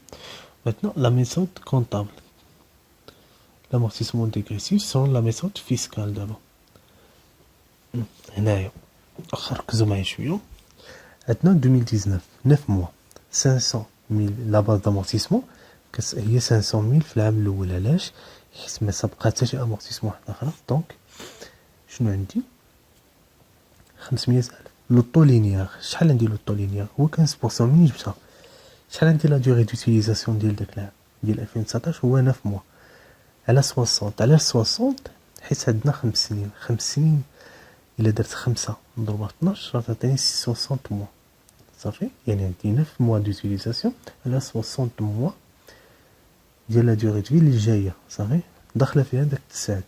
maintenant la méthode comptable, l'amortissement dégressif selon la méthode fiscale d'abord. هنايا اخر ركزوا معايا شويه. عندنا 2019 9 mois 500,000 لا باز d'amortissement هي 500,000 في العام الاول. علاش؟ حيت ما سبقها حتى شي امورتيسمون واحد اخر. دونك شنو عندي 500,000 لوطو لينيير. شحال عندي لوطو لينيير؟ هو 15%. منين جبتها؟ شحال عندي لا دوري دوتيليزاسيون ديال داك العام ديال 2019 هو 9 mois على 60. علاش 60؟ حيت عندنا 5 سنين. 5 سنين الا درت 5 مضروبه في 12 راه تعطيني 60 mois صافي. يعني عندي 9 mois دوتيليزاسيون على 60 mois ديال لا دوري دو في اللي جايه صافي. داخله فيها داك 9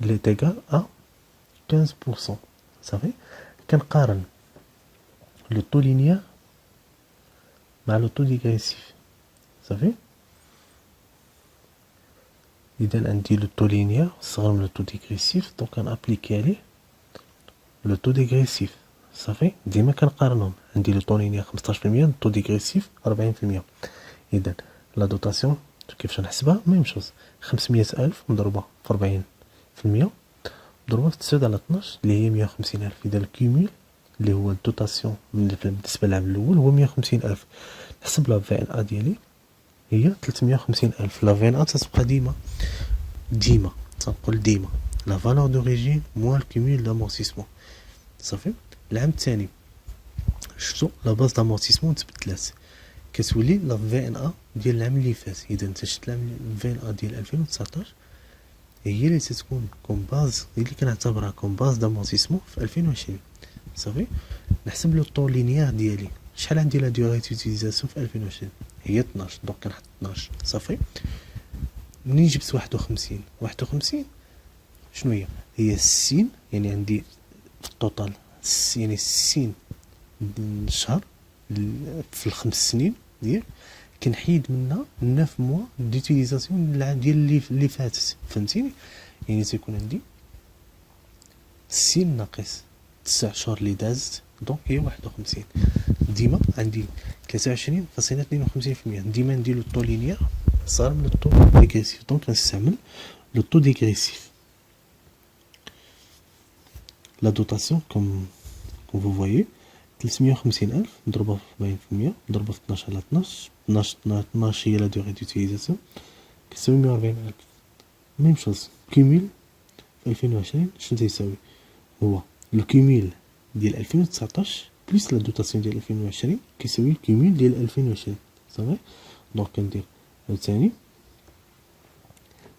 اللي تيغال ا 15% صافي. كنقارن لو طو لينيير مع لو طو ديغريسيف صافي. اذا عندي لو طو لينيير صغر من لو طو ديغريسيف دونك كنابليكي عليه لو طو ديغريسيف صافي. ديما كنقارنهم. عندي لو طو لينيير 15%، لو طو ديغريسيف 40%. اذا لا دوطاسيون كيفاش نحسبها؟ ميم شوز 500,000 مضروبه في 40% مضروبه في 9 على 12 اللي هي 150,000. اذا الكيميل اللي هو الدوطاسيون بالنسبه للعام الاول هو 150,000. نحسب لا في ان ا ديالي هي 350,000. لا في ان ا تتبقى ديما تنقول ديما لا فالور دوريجين موان الكيميل دامورتيسمون صافي. العام الثاني شفتو لا باز دامورتيسمون تبدلات كتولي لا في ان ا ديال العام اللي فات. اذا انت شفت العام في ان ا ديال 2019 هي اللي تتكون كوم باز، هي اللي كنعتبرها كوم باز دامورتيسمون في 2020 صافي. نحسب لو طو لينيير ديالي شحال عندي لا ديوري دوتيليزاسيون في 2020 هي 12. دونك كنحط 12 صافي. منين جبت 51 شنو هي السين؟ يعني عندي في التوتال يعني السين الشهر في الخمس سنين ديال كنحيد منها 9 mois ديوتيليزاسيون ديال اللي فاتت فهمتيني. يعني تيكون عندي السين ناقص 9 شهور اللي دازت دونك هي 51. ديما عندي 23.52%. ديما ندير لو طو لينيير صار من الطو ديغريسيف دونك نستعمل لو طو ديغريسيف. لا دوطاسيون كوم فو فويي 350,000 مضروبه في 40% مضروبه في 12 على 12 12 هي لا دوري دوتيليزاسيون كتساوي 140,000. ميم شوز كيميل في 2020 شنو تيساوي؟ هو لو كيميل ديال 2019 بلس لا دوطاسيون ديال 2020 كيساوي الكيميل ديال 2020 صافي. دونك كندير عاوتاني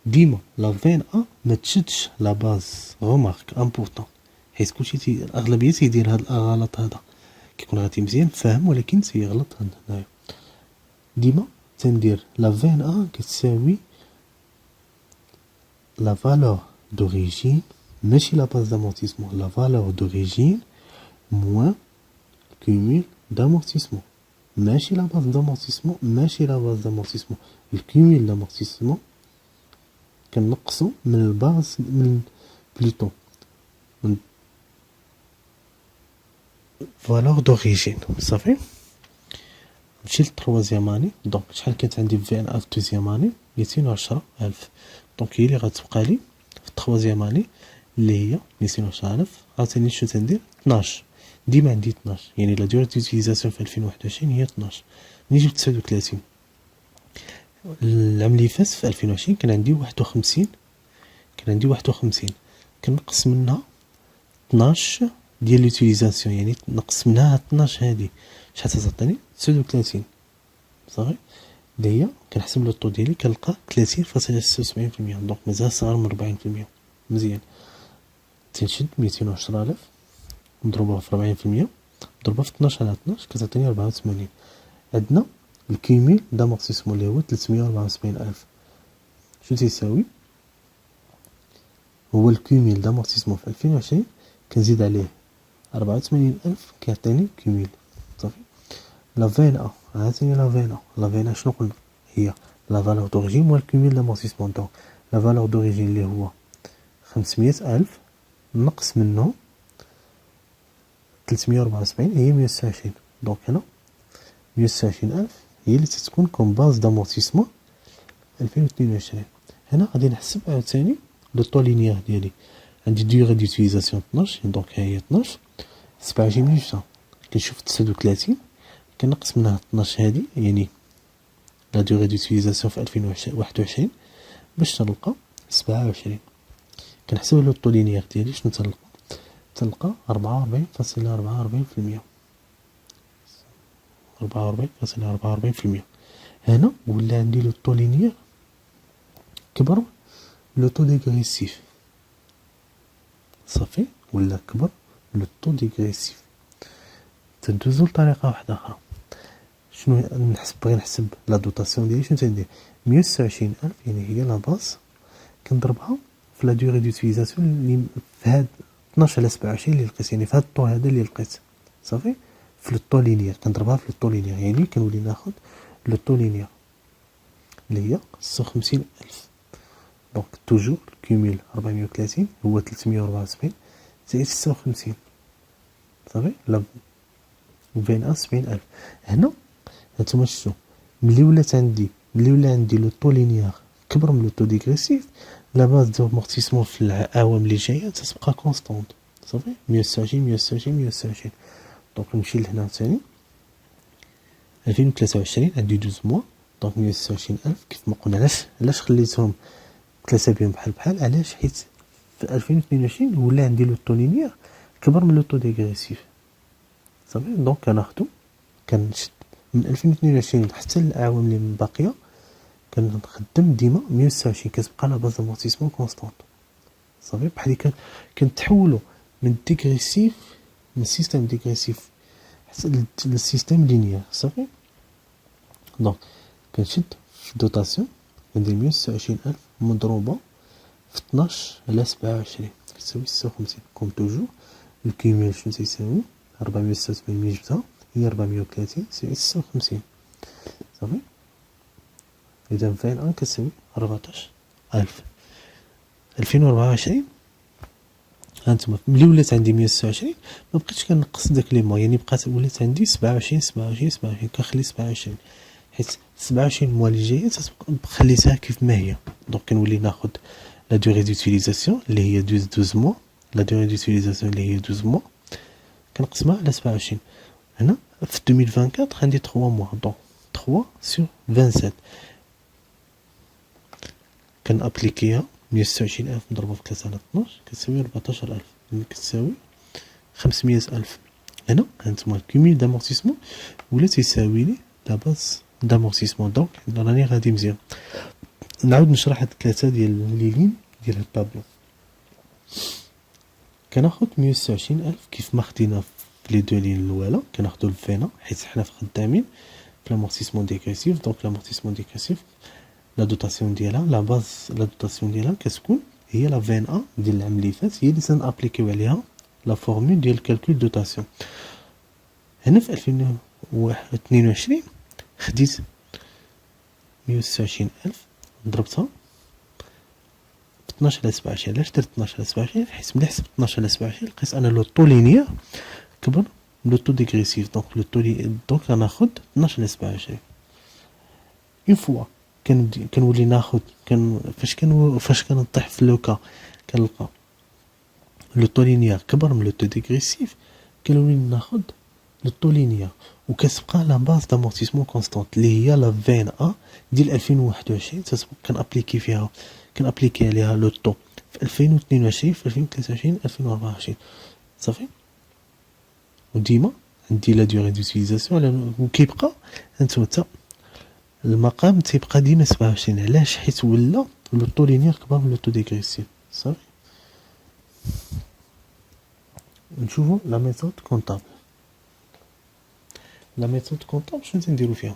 ديما لا فين ا ما تشدش لا باز. غومارك امبورطون حيت كلشي الاغلبيه تيدير هاد الغلط هذا كيكون غادي مزيان فاهم ولكن تيغلط هنايا. ديما تندير لا فين ا كتساوي لا فالور دوريجين ماشي لا باز دامورتيسمون. لا فالور دوريجين موان كوميل دامورتيسمون ماشي لا باز دامورتيسمون ماشي لا باز دامورتيسمون. الكوميل دامورتيسمون كنقصو من الباز من بليتو من فالور دوريجين صافي. نمشي للتروازيام اني. دونك شحال كانت عندي في ان ا في دوزيام اني 210,000. دونك هي اللي غتبقى لي في التروازيام اني اللي هي 210,000. عاوتاني شنو تندير 12 ديما عندي 12 يعني لا ديوري دوتيليزاسيون في 2021 هي 12. منين جبت 39 العام اللي فات في 2020 كان عندي 51 كنقص منها 12 ديال لوتيليزاسيون يعني نقص منها 12 هادي شحال تعطيني 39 صافي. هي كنحسب لو طو ديالي كنلقى 30.76% دونك مازال صغر من 40%. مزيان تنشد 210,000 مضروبه في 40% مضروبه في 12 على 12 كتعطيني 84. عندنا الكيميل دامورتيسمون اللي هو 374,000 شنو تيساوي؟ هو الكيميل دامورتيسمون في 2020 كنزيد عليه 84,000 كيعطيني كيميل صافي. لا فين ا عاوتاني لا فين ا شنو قلنا هي لا فالور دوريجين موان الكيميل دامورتيسمون. دونك لا فالور دوريجين اللي هو 500,000 نقص منه 374 هي 126. دونك هنا 126,000 هي اللي تتكون كوم باز دامورتيسمون 2022. هنا غادي نحسب عاوتاني لو طو لينيير ديالي. عندي ديوغي ديوتيليزاسيون 12، دونك ها هي 12 27,000 كنشوف 39 كنقص منها 12 هادي، يعني لا ديوغي ديوتيليزاسيون في 2021 باش تلقى 27. كنحسب لو طو لينيير ديالي شنو تلقى 44.44%. 44.44%. هنا ولا عندي لو طو لينيير كبر لو طو ديغريسيف. صافي ولا كبر لو طو ديغريسيف. تندوزو لطريقه واحده اخرى. شنو نحسب؟ بغي نحسب لا دوطاسيون ديالي شنو تندير؟ 126,000 يعني هي لا باز كنضربها في لا ديوري دوتيليزاسيون اللي في هاد 12 على 27 اللي لقيت، يعني في هاد الطو هذا اللي لقيت. صافي في لو طو لينيير كنضربها في لو طو لينيير، يعني كنولي ناخذ لو طو لينيير اللي هي 56,000. دونك توجور الكوميل 430 هو 374 زائد 56. صافي لا بين 70,000. هنا هانتوما شفتو ملي ولا عندي لو طو لينيير كبر من لو طو ديغريسيف، لا باز دو امورتيسمون في الاعوام اللي جايه تتبقى كونستونط. صافي 126 126 126. دونك نمشي لهنا ثاني 2023 عندي 12 موا، دونك 126,000 كيف ما قلنا. علاش خليتهم 3 بهم بحال علاش؟ حيت في 2022 ولا عندي لو طو لينيير كبر من لو طو ديغريسيف. صافي دونك كناخدو كنشد من 2022 حتى الاعوام اللي باقيه كنخدم ديما 126 كتبقى لا باز دامورتيسمون كونستونط. صافي بحال كنتحولوا من ديغريسيف من سيستيم ديغريسيف حتى للسيستيم لينيير. صافي دونك كنشد في دوطاسيون كندير 126,000 مضروبه في 12 على 27 كتساوي 56. كوم توجور الكيميل شنو تيساوي؟ 486 ملي جبتها هي 430 زائد 56. صافي إذا فين أن كتساوي 14,000. 2024 هانتوما ملي ولات عندي 126 ما بقيتش كنقص داك لي موا، يعني بقات ولات عندي 27 27 27 كنخلي 27 حيت 27 موا اللي جايه خليتها كيف ما هي. دونك كنولي ناخذ لا دوري ديوتيليزاسيون اللي هي 12 موا، لا دوري ديوتيليزاسيون اللي هي 12 موا كنقسمها على 27. هنا في 2024 عندي 3 موا، دونك 3 sur 27 كنابليكيها 126,000 مضروبه في 3 على 12 كتساوي 14,000 اللي كتساوي 500,000. هنا هانتوما الكوميل دامورتيسمون ولا تيساوي لي لا باز دامورتيسمون. دونك راني غادي مزيان. نعاود نشرح هاد 3 ديال لي لين ديال هاد الطابلو. كناخد 126,000 كيف ما خدينا في لي دو لين الاولى كناخدو الفينا حيت حنا خدامين في لامورتيسمون ديغريسيف. دونك لامورتيسمون ديغريسيف لا دوطاسيون ديالها لا باز لا دوطاسيون ديالها كتكون هي لا فين ا ديال العام اللي فات، هي اللي تنابليكيو عليها لا فورمول ديال الكالكول دوطاسيون. هنا في 2022 خديت 126,000 ضربتها ب 12 على 27. علاش درت 12 على 27؟ حيت ملي حسبت 12 على 27 لقيت انا لو طو لينيير كبر لو طو ديغريسيف. دونك لو طو دونك غناخد 12 على 27. اون فوا كنولي ناخد فاش كنطيح في لوكا كنلقى لو طو لينيير كبر من لو طو ديغريسيف كنولي ناخد لو طو لينيير وكتبقى لا باز دامورتيسمون كونستونط اللي هي لا فين ا ديال 2021 كنابليكي فيها كنابليكي عليها لو طو في 2022 في 2023 2024. صافي وديما عندي لا ديوري دوتيليزاسيون وكيبقى هانتوما حتى المقام تيبقى ديما 27. علاش؟ حيت ولا لو طو لينيير كبر من لو طو ديغريسيف. صافي نشوفو لا ميثود كونطابل. لا ميثود كونطابل شنو تنديرو فيها؟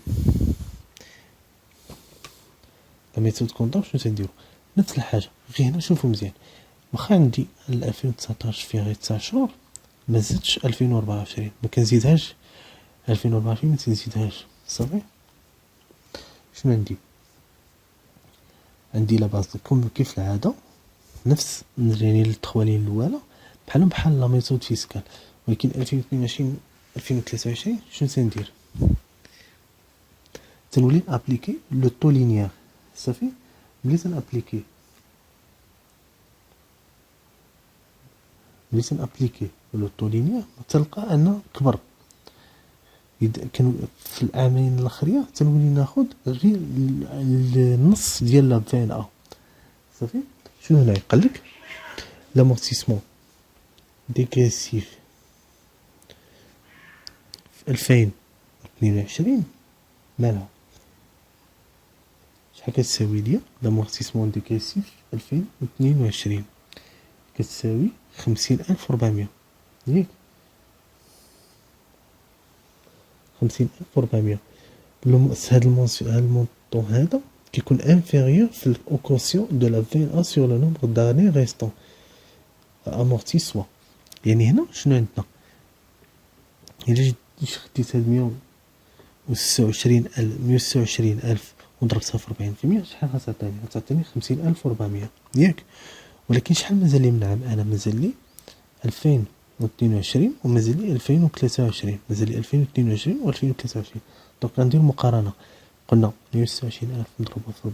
لا ميثود كونطابل شنو تنديرو؟ نفس الحاجه غير هنا شوفو مزيان. واخا عندي 2019 فيها غير 9 شهور ما زدتش 2024 ما كنزيدهاش 2024 ما تنزيدهاش. صافي شنو عندي لا باز كوم كيف العاده نفس يعني التخوالين الاولى بحال لا ميثود فيسكال. ولكن 2022 2023 شنو سندير؟ تنولي ابليكي لو طو لينيير صافي. ملي تنابليكي لو طو لينيير تلقى ان كبر. كان في العامين الاخرين تنولي ناخذ غير النص ديال لا فين ا صافي. شنو هنا يقلك لامورتيسمون ديغريسيف في 2022 مالها شحال كتساوي ليا؟ لامورتيسمون ديغريسيف في 2022 كتساوي 50400 ياك 50400. هاد المونطون هذا كيكون انفيريور في الاوكوسيون دو لا فين ا سور لو نومبر داني ريستون امورتي سوا. يعني هنا شنو عندنا؟ الا خديت هاد 126,000 وضربتها في 40% شحال غتعطيني؟ غتعطيني 50,400 ياك. ولكن شحال مازال لي من عام؟ انا مازال لي 2022 ومازال لي 2023. مازال لي 2022 و 2023. دونك غندير مقارنه. قلنا 126,000 نضربها في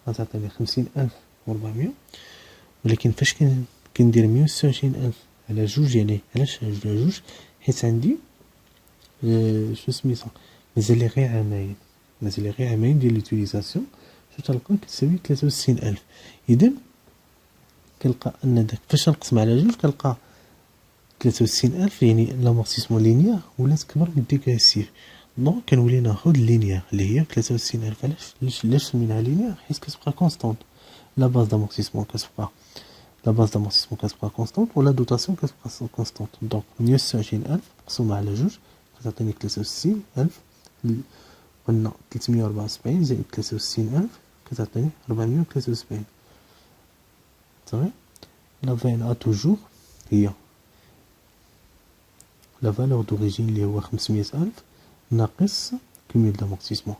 40% غتعطيني 50,400. ولكن فاش كندير 126,000 على جوج، يعني علاش على جوج؟ حيت عندي شو سميتها مازال لي غير عامين ديال لوتيليزاسيون. شو تلقى كتساوي 63,000. اذا كنلقى ان داك فاش نقسم على جوج كنلقى 63,000 يعني لامورتيسمون لينيير ولات كبر من ديغريسيف. دونك كنولي ناخذ لينيير اللي هي 63,000. علاش سميناها لينيير؟ حيت كتبقى كونستانت. لا باز دامورتيسمون كتبقى كونستانت ولا دوطاسيون كتبقى كونستانت. دونك 126,000 مقسومه على جوج كتعطيني 63,000. قلنا 374 زائد 63,000 كتعطيني 473 صافي. لا فين ا توجور هي لا فالور دوريجين اللي هو 500,000 ناقص كوميل دامورتيسمون.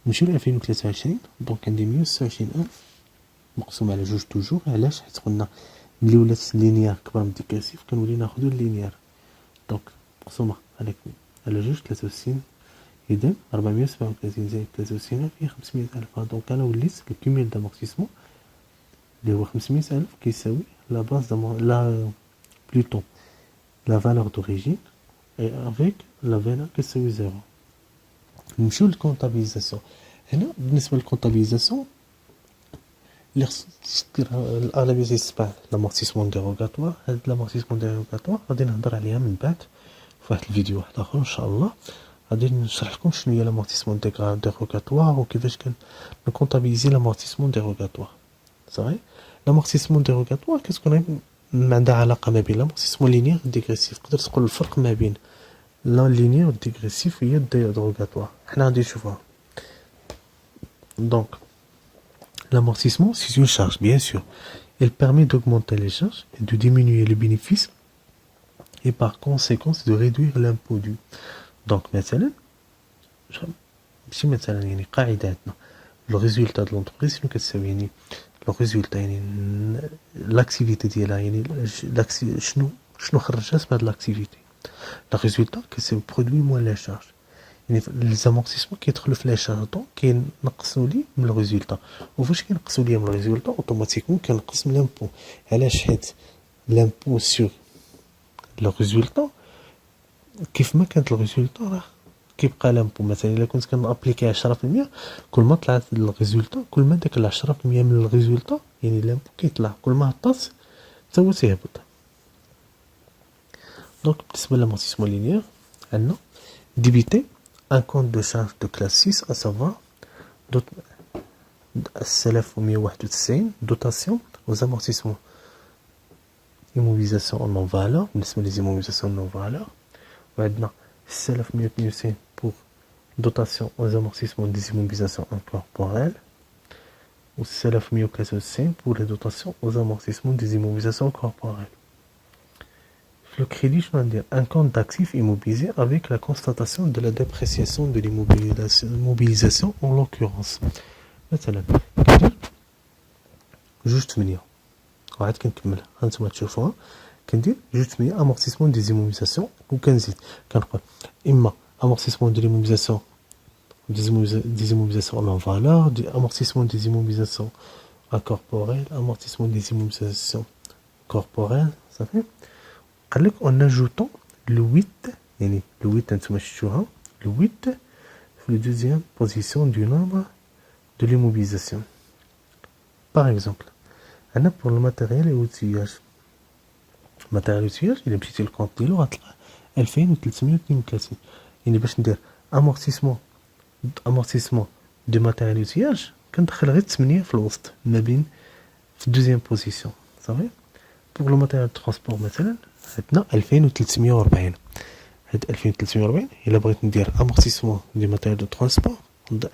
نمشيو ل 2023. دونك عندي 126,000 مقسوم على جوج توجور. علاش؟ حيت قلنا ملي ولات لينيير كبر من ديكاسيف كنولي ناخذو اللينيير. دونك مقسومه على جوج 63. اذا 437 زائد 63 هي 500,000. دونك انا وليت الكوميل دامورتيسمون اللي هو 500,000 كيساوي لا باز لا بلوتو لا فالور دوريجين اي افيك لا فينا كتساوي زيرو. نمشيو للكونطابيليزاسيون. هنا بالنسبه للكونطابيليزاسيون اللي خص ديرها الاغلبيه تيتبع لامورتيسمون ديروغاتوار. هاد لامورتيسمون ديروغاتوار غادي نهضر عليها من بعد في واحد الفيديو واحد اخر ان شاء الله. غادي نشرح لكم شنو هي لامورتيسمون ديروغاتوار وكيفاش كنكونطابيليزي لامورتيسمون ديروغاتوار صافي. لامورتيسمون ديروغاتوار كتكون عندها علاقه ما بين لامورتيسمون لينيير والديغريسيف. تقدر تقول الفرق ما بين لا لينيير والديغريسيف هي الديروغاتوار. حنا غادي نشوفوها. دونك l'amortissement, c'est une charge, bien sûr. Elle permet d'augmenter les charges et de diminuer les bénéfices et par conséquence de réduire l'impôt dû. Donc, مثلا يعني قاعدة عندنا le résultat de l'entreprise شنو كتساوي؟ يعني le résultat يعني l'activité ديالها يعني شنو خرجت بهاد l'activité. le résultat كتساوي produit moins les charges. يعني لي زامورتيسمون كيدخلوا في لي شارج دونك كينقصوا لي من الريزولطا. وفاش كينقصوا لي من الريزولطا اوتوماتيكمون كنقص من لامبو. علاش؟ حيت لامبو سور لو ريزولطا كيف ما كانت الريزولطا راه كيبقى لامبو. مثلا الا كنت كنابليكي 10% كل ما طلعت الريزولطا كل ما داك 10% من الريزولطا يعني لامبو كيطلع. كل ما هبط حتى هو تيهبط. دونك بالنسبه للامورتيسمون لينيير عندنا ديبيتي un compte de charge de classe 6, à savoir 6191 dotation aux amortissements immobilisation en non-valeur. بالنسبة les immobilisations non-valeur وعندنا 6192 pour dotation aux amortissements des immobilisations incorporelles و 6193 pour les dotations aux amortissements des immobilisations corporelles. Le crédit, je veux dire un compte d'actifs immobilisés avec la constatation de la dépréciation de l'immobilisation en l'occurrence. مثلا juste 8 وعاد كنكمل هانتوما تشوفوها. كندير جوج ثمانية امورتيسمون ديزيموبيليزاسيون وكنزيد كنقول اما امورتيسمون ديزيموبيليزاسيون désimmobilisation en valeur, amortissement des immobilisations incorporelles, amortissement des immobilisations corporelles, ça fait. En ajoutant le 8, le 8 le 8 la deuxième position du nombre de l'immobilisation. Par exemple, on a pour le matériel et outillage. Le matériel et outillage, il est petit le compte de l'eau, 2332. Il est dire amortissement de matériel d'outillage كندخل غير 8 في الوسط ما بين في الدوزيام بوزيسيون صافي بوغ لو ماتيريال ترونسبور مثلا عندنا 2340 هاد 2340 الا بغيت ندير امورتيسمون دي ماتيريال دو ترونسبور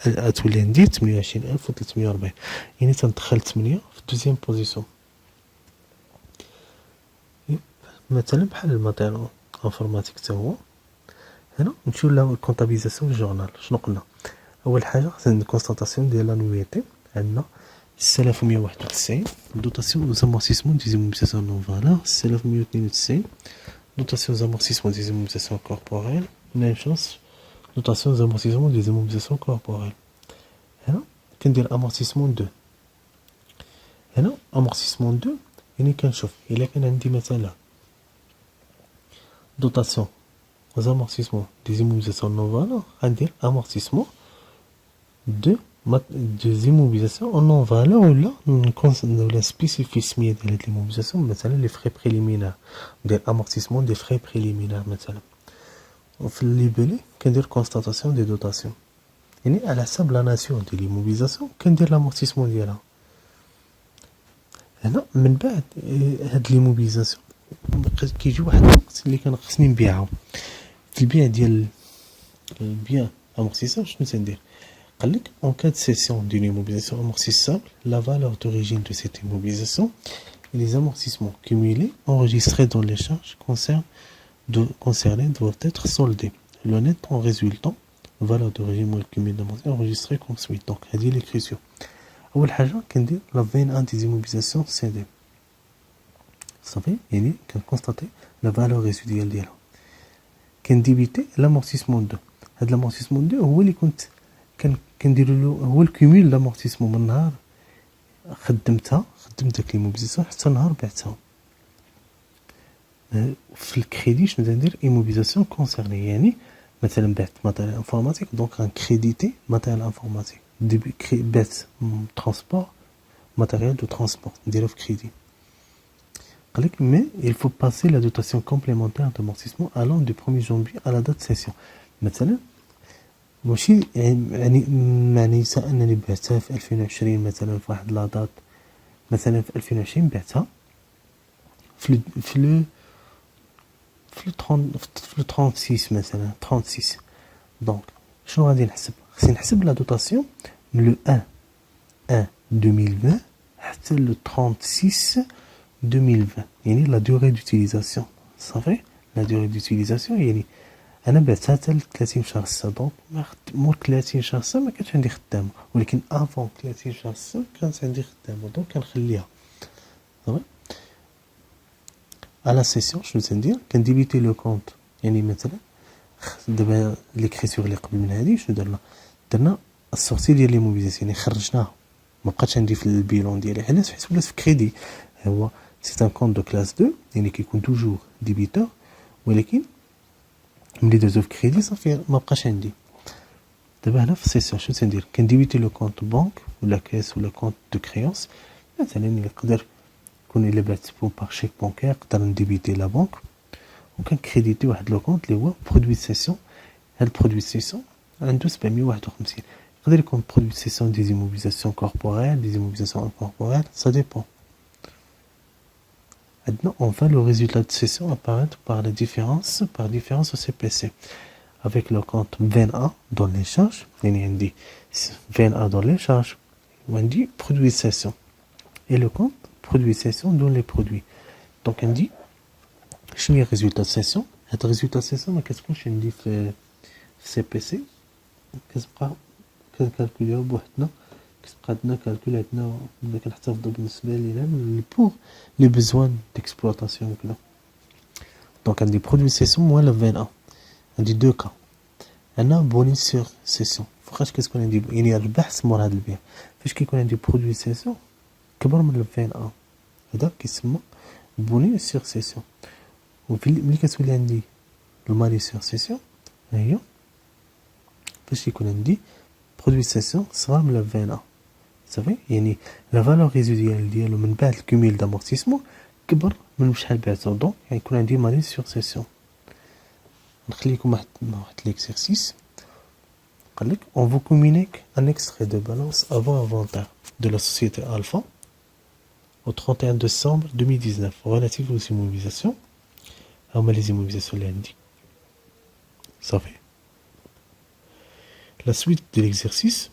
غتولي عندي 28340 يعني تندخل 8 في الدوزيام بوزيسيون مثلا بحال الماتيريال انفورماتيك حتى هو هنا نمشيو للكونطابيزاسيون جورنال شنو قلنا اول حاجه خصنا كونستاتاسيون ديال لانويتي عندنا 6191 دوتاسيون زامورتيسمون ديزيموبيليزاسيون نون فالور 6192 دوتاسيون زامورتيسمون ديزيموبيليزاسيون كوربوريل ميم شونس دوتاسيون زامورتيسمون ديزيموبيليزاسيون كوربوريل هنا كندير امورتيسمون 2 هنا امورتيسمون 2 يعني كنشوف الا كان عندي مثلا دوتاسيون aux amortissements des immobilisations non valeurs, c'est-à-dire amortissement des immobilisations non valeurs ou là, la spécificité de l'immobilisation, les frais préliminaires, des amortissements des frais préliminaires, مثلا. في الليبلي كندير constatation des dotations. يعني على حسب la nation de l'immobilisation كندير l'amortissement ديالها. هنا من بعد هاد l'immobilisation كيجي واحد الوقت اللي كان خصني نبيعها. في البيع ديال البيع amortissable شنو تندير قال لك en cas de cession d'une immobilisation amortissable la valeur d'origine de cette immobilisation et les amortissements cumulés enregistrés dans les charges concernées doivent être soldés le net en résultant valeur d'origine cumulée d'amortissement enregistrée comme suit donc هذه l'écriture اول حاجه كندير la VNA des immobilisations CD صافي يعني كنكونستاتي la valeur résiduelle ديالها كنديبيتي لامورتيسمون 2 هاد لامورتيسمون 2 هو اللي كنت كندير له هو الكوميل لامورتيسمون من نهار خدمت داك ليموبيليزاسيون حتى نهار بعتها في الكريدي شنو ندير ايموبيليزاسيون كونسيرني يعني مثلا بعت ماتيريال انفورماتيك دونك ان كريديتي ماتيريال انفورماتيك بعت ترونسبور ماتيريال دو ترونسبور نديرو في كريدي mais il faut passer la dotation complémentaire d'amortissement allant du 1er janvier à la date de cession. مثلا ماشي يعني معنيتها انني بعتها في 2020 مثلا في واحد لا دات مثلا في 2020 بعتها في 36 مثلا 36 دونك شنو غادي نحسب خصني نحسب لا دوتاسيون من لو 1 2020 حتى لو 36 2020 يعني la durée d'utilisation صافي la durée d'utilisation يعني انا بعتها حتى ل 30 شهر 6 دونك مور 30 شهر 6 ما كانش عندي خدامه ولكن افون 30 شهر 6 كانت عندي خدامه دونك كنخليها صافي على سيسيون شنو تندير كنديبيتي لو كونط يعني مثلا دابا ليكريتور اللي قبل من هذه شنو درنا السورتي ديال لي موبيليزاسيون يعني خرجناها ما بقاتش عندي في البيلون ديالي علاش حيت ولات في كريدي هو c'est un compte de classe 2 يعني كيكون توجور ديبيتور ولكن ملي درتو في كريدي صافي ما بقاش عندي دابا هنا في السيسيون شنو تندير كنديبيتي لو كونط بنك ولا كاس ولا كونط دو كريونس مثلا نقدر يكون الا بعت بون باغ شيك بونكير نقدر نديبيتي لا بنك وكنكريديتي واحد لو كونط اللي هو برودوي سيسيون هاد البرودوي سيسيون عنده 751 يقدر يكون برودوي سيسيون دي زيموبيليزاسيون كوربوريل دي زيموبيليزاسيون انكوربوريل سا ديبون Maintenant, enfin, le résultat de session apparaît par différence au CPC. Avec le compte VNA dans les charges, il y a VNA dans les charges, on dit produit session. Et le compte produit session dans les produits. Donc, on dit, je suis le résultat de session. Le résultat de session, qu'est-ce que je dis CPC? Qu'est-ce que je calcule بوحدنا قدنا كالكولاتنا كنحتفظوا بالنسبه لينا pour les besoins d'exploitation كذا دونك عندي برودوي سيسيون موان ل 21 عندي دو كا. انا بوني سور سيسيون فوقاش كتكون عندي يعني البحث مور هاد البيع فاش كيكون عندي برودوي سيسيون كبر من ل 21 هذا كيسمى بوني سور سيسيون. ملي كتولي عندي المالي سور سيسيون هي فاش يكون عندي برودوي سيسيون صغار من 21 صافي يعني لا فالور ريزيدويال ديالو من بعد الكوميل دامورتيسمون كبر من شحال بعتو دونك يعني يكون عندي مالي سور سيسيون. نخليكم واحد ليكزيرسيس قال لك on vous communique un extrait de balance avant inventaire de la société Alpha au 31 décembre 2019 relative aux immobilisations. هما les immobilisations اللي عندي صافي. La suite de l'exercice.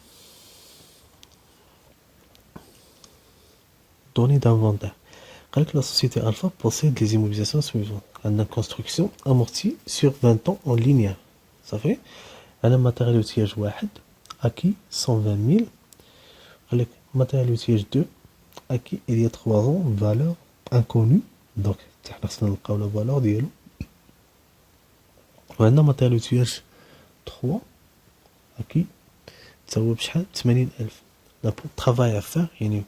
Données d'inventaire. La société Alpha possède les immobilisations suivantes. On a construction amortie sur 20 ans en linéaire. Ça fait un matériel d'outillage 1 acquis 120 000. Matériel d'outillage 2 acquis il y a 3 ans, valeur inconnue. Donc, la valeur ديالو. وعندنا matériel d'outillage 3 acquis تساوي بشحال 80,000. La travail à faire يعني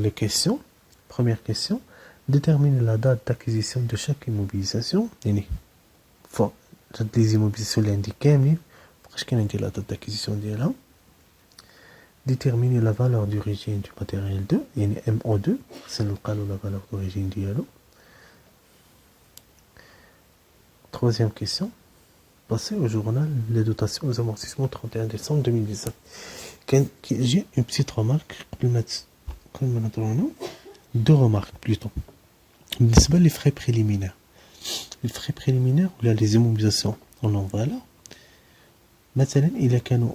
les questions. Première question, déterminer la date d'acquisition de chaque immobilisation. يعني les immobilisations اللي عندي كاملين فاش كاين عندي la date d'acquisition ديالها. Déterminer la valeur d'origine du matériel 2 يعني MO2 c'est نلقى له la valeur d'origine ديالو. Troisième question, passer au journal les dotations aux amortissements 31 décembre 2019. J'ai une petite remarque deux remarques plutôt. بالنسبة les frais préliminaires. Les frais préliminaires ou les immobilisations en envers مثلا إذا كانوا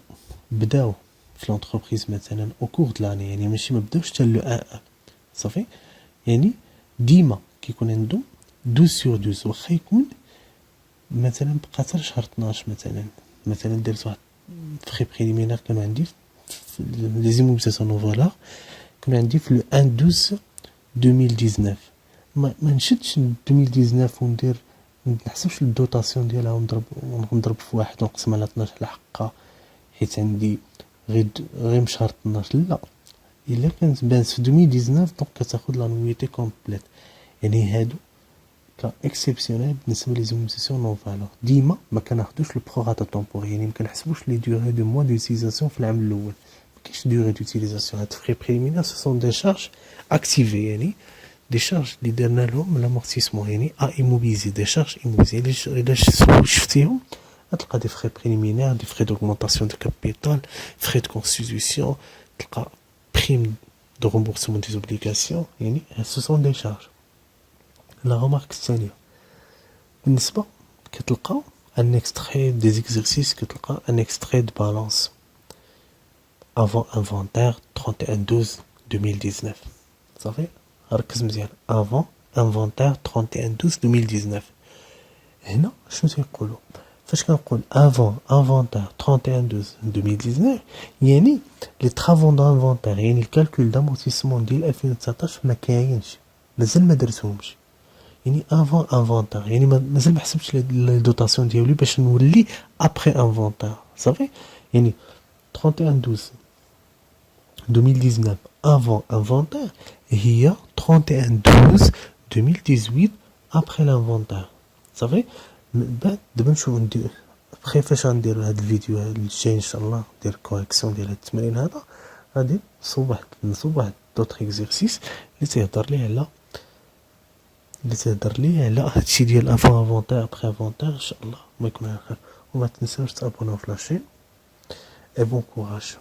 بداو في l'entreprise مثلا au cours de l'année يعني ماشي ما بداوش حتى لو 1 صافي يعني ديما كيكون عندهم 12/12 واخا يكون مثلا بقى حتى شهر 12 مثلا درت واحد فخي بريليمينير كانوا عندي في لي زيموبيليزاسيون نو فالور كانوا عندي في لو 1/12/2019 ما نشدش 2019 وندير ما نحسبش الدوطاسيون ديالها ونضرب في واحد ونقسم على 12 على حقها حيت عندي غير من شهر 12 لا الا كانت بانت في 2019 دونك كتاخذ لا نويتي كومبليت يعني هادو كا اكسيبسيونيل بالنسبه لي زيموبيليزاسيون نون فالور ديما ما كناخذوش لو بروغاتا تومبوري يعني ما كنحسبوش لي ديوري دو موا ديوتيليزاسيون في العام الاول ما كاينش ديوري ديوتيليزاسيون هاد فري بريليمينير سو سون دي شارج اكتيفي يعني دي شارج اللي درنا لهم لامورتيسمون يعني ايموبيليزي دي شارج ايموبيليزي الا شفتيهم تلقى دي فري بريليمينير دي فري دوغمونطاسيون دو كابيتال فري دو كونستيتيوسيون تلقى بريم دو رومبورسمون دي اوبليغاسيون يعني سو سون دي شارج. لا رومارك الثانيه بالنسبه كتلقى ان اكستري دي زيكزيرسيس كتلقى ان اكستري دو بالانس avant inventaire 31/12/2019 صافي ركز مزيان avant inventaire 31/12/2019 هنا شنو تيقولوا فاش كنقول avant inventaire 31/12/2019 يعني لي طرافون دانفونتير يعني الكالكول دامورتيسمون ديال 2019 ما كاينش مازال ما درتهمش يعني avant inventaire يعني مازال ما حسبتش لي دوطاسيون ديالي باش نولي après inventaire صافي يعني 31/12/2019 avant inventaire هي 31/12/2018 après l'inventaire صافي. بعد دابا نشوفو ندير بخي فاش غنديرو هاد الفيديو الجاي ان شاء الله ندير كوريكسيون ديال هاد التمرين هذا غادي نصوب واحد دوطر اكزرسيس اللي تيهضر لي على هادشي ديال افون افونتير ابخي افونتير ان شاء الله ما يكون على خير. وما تنساوش تابوناو في لاشين اي بون كوراج.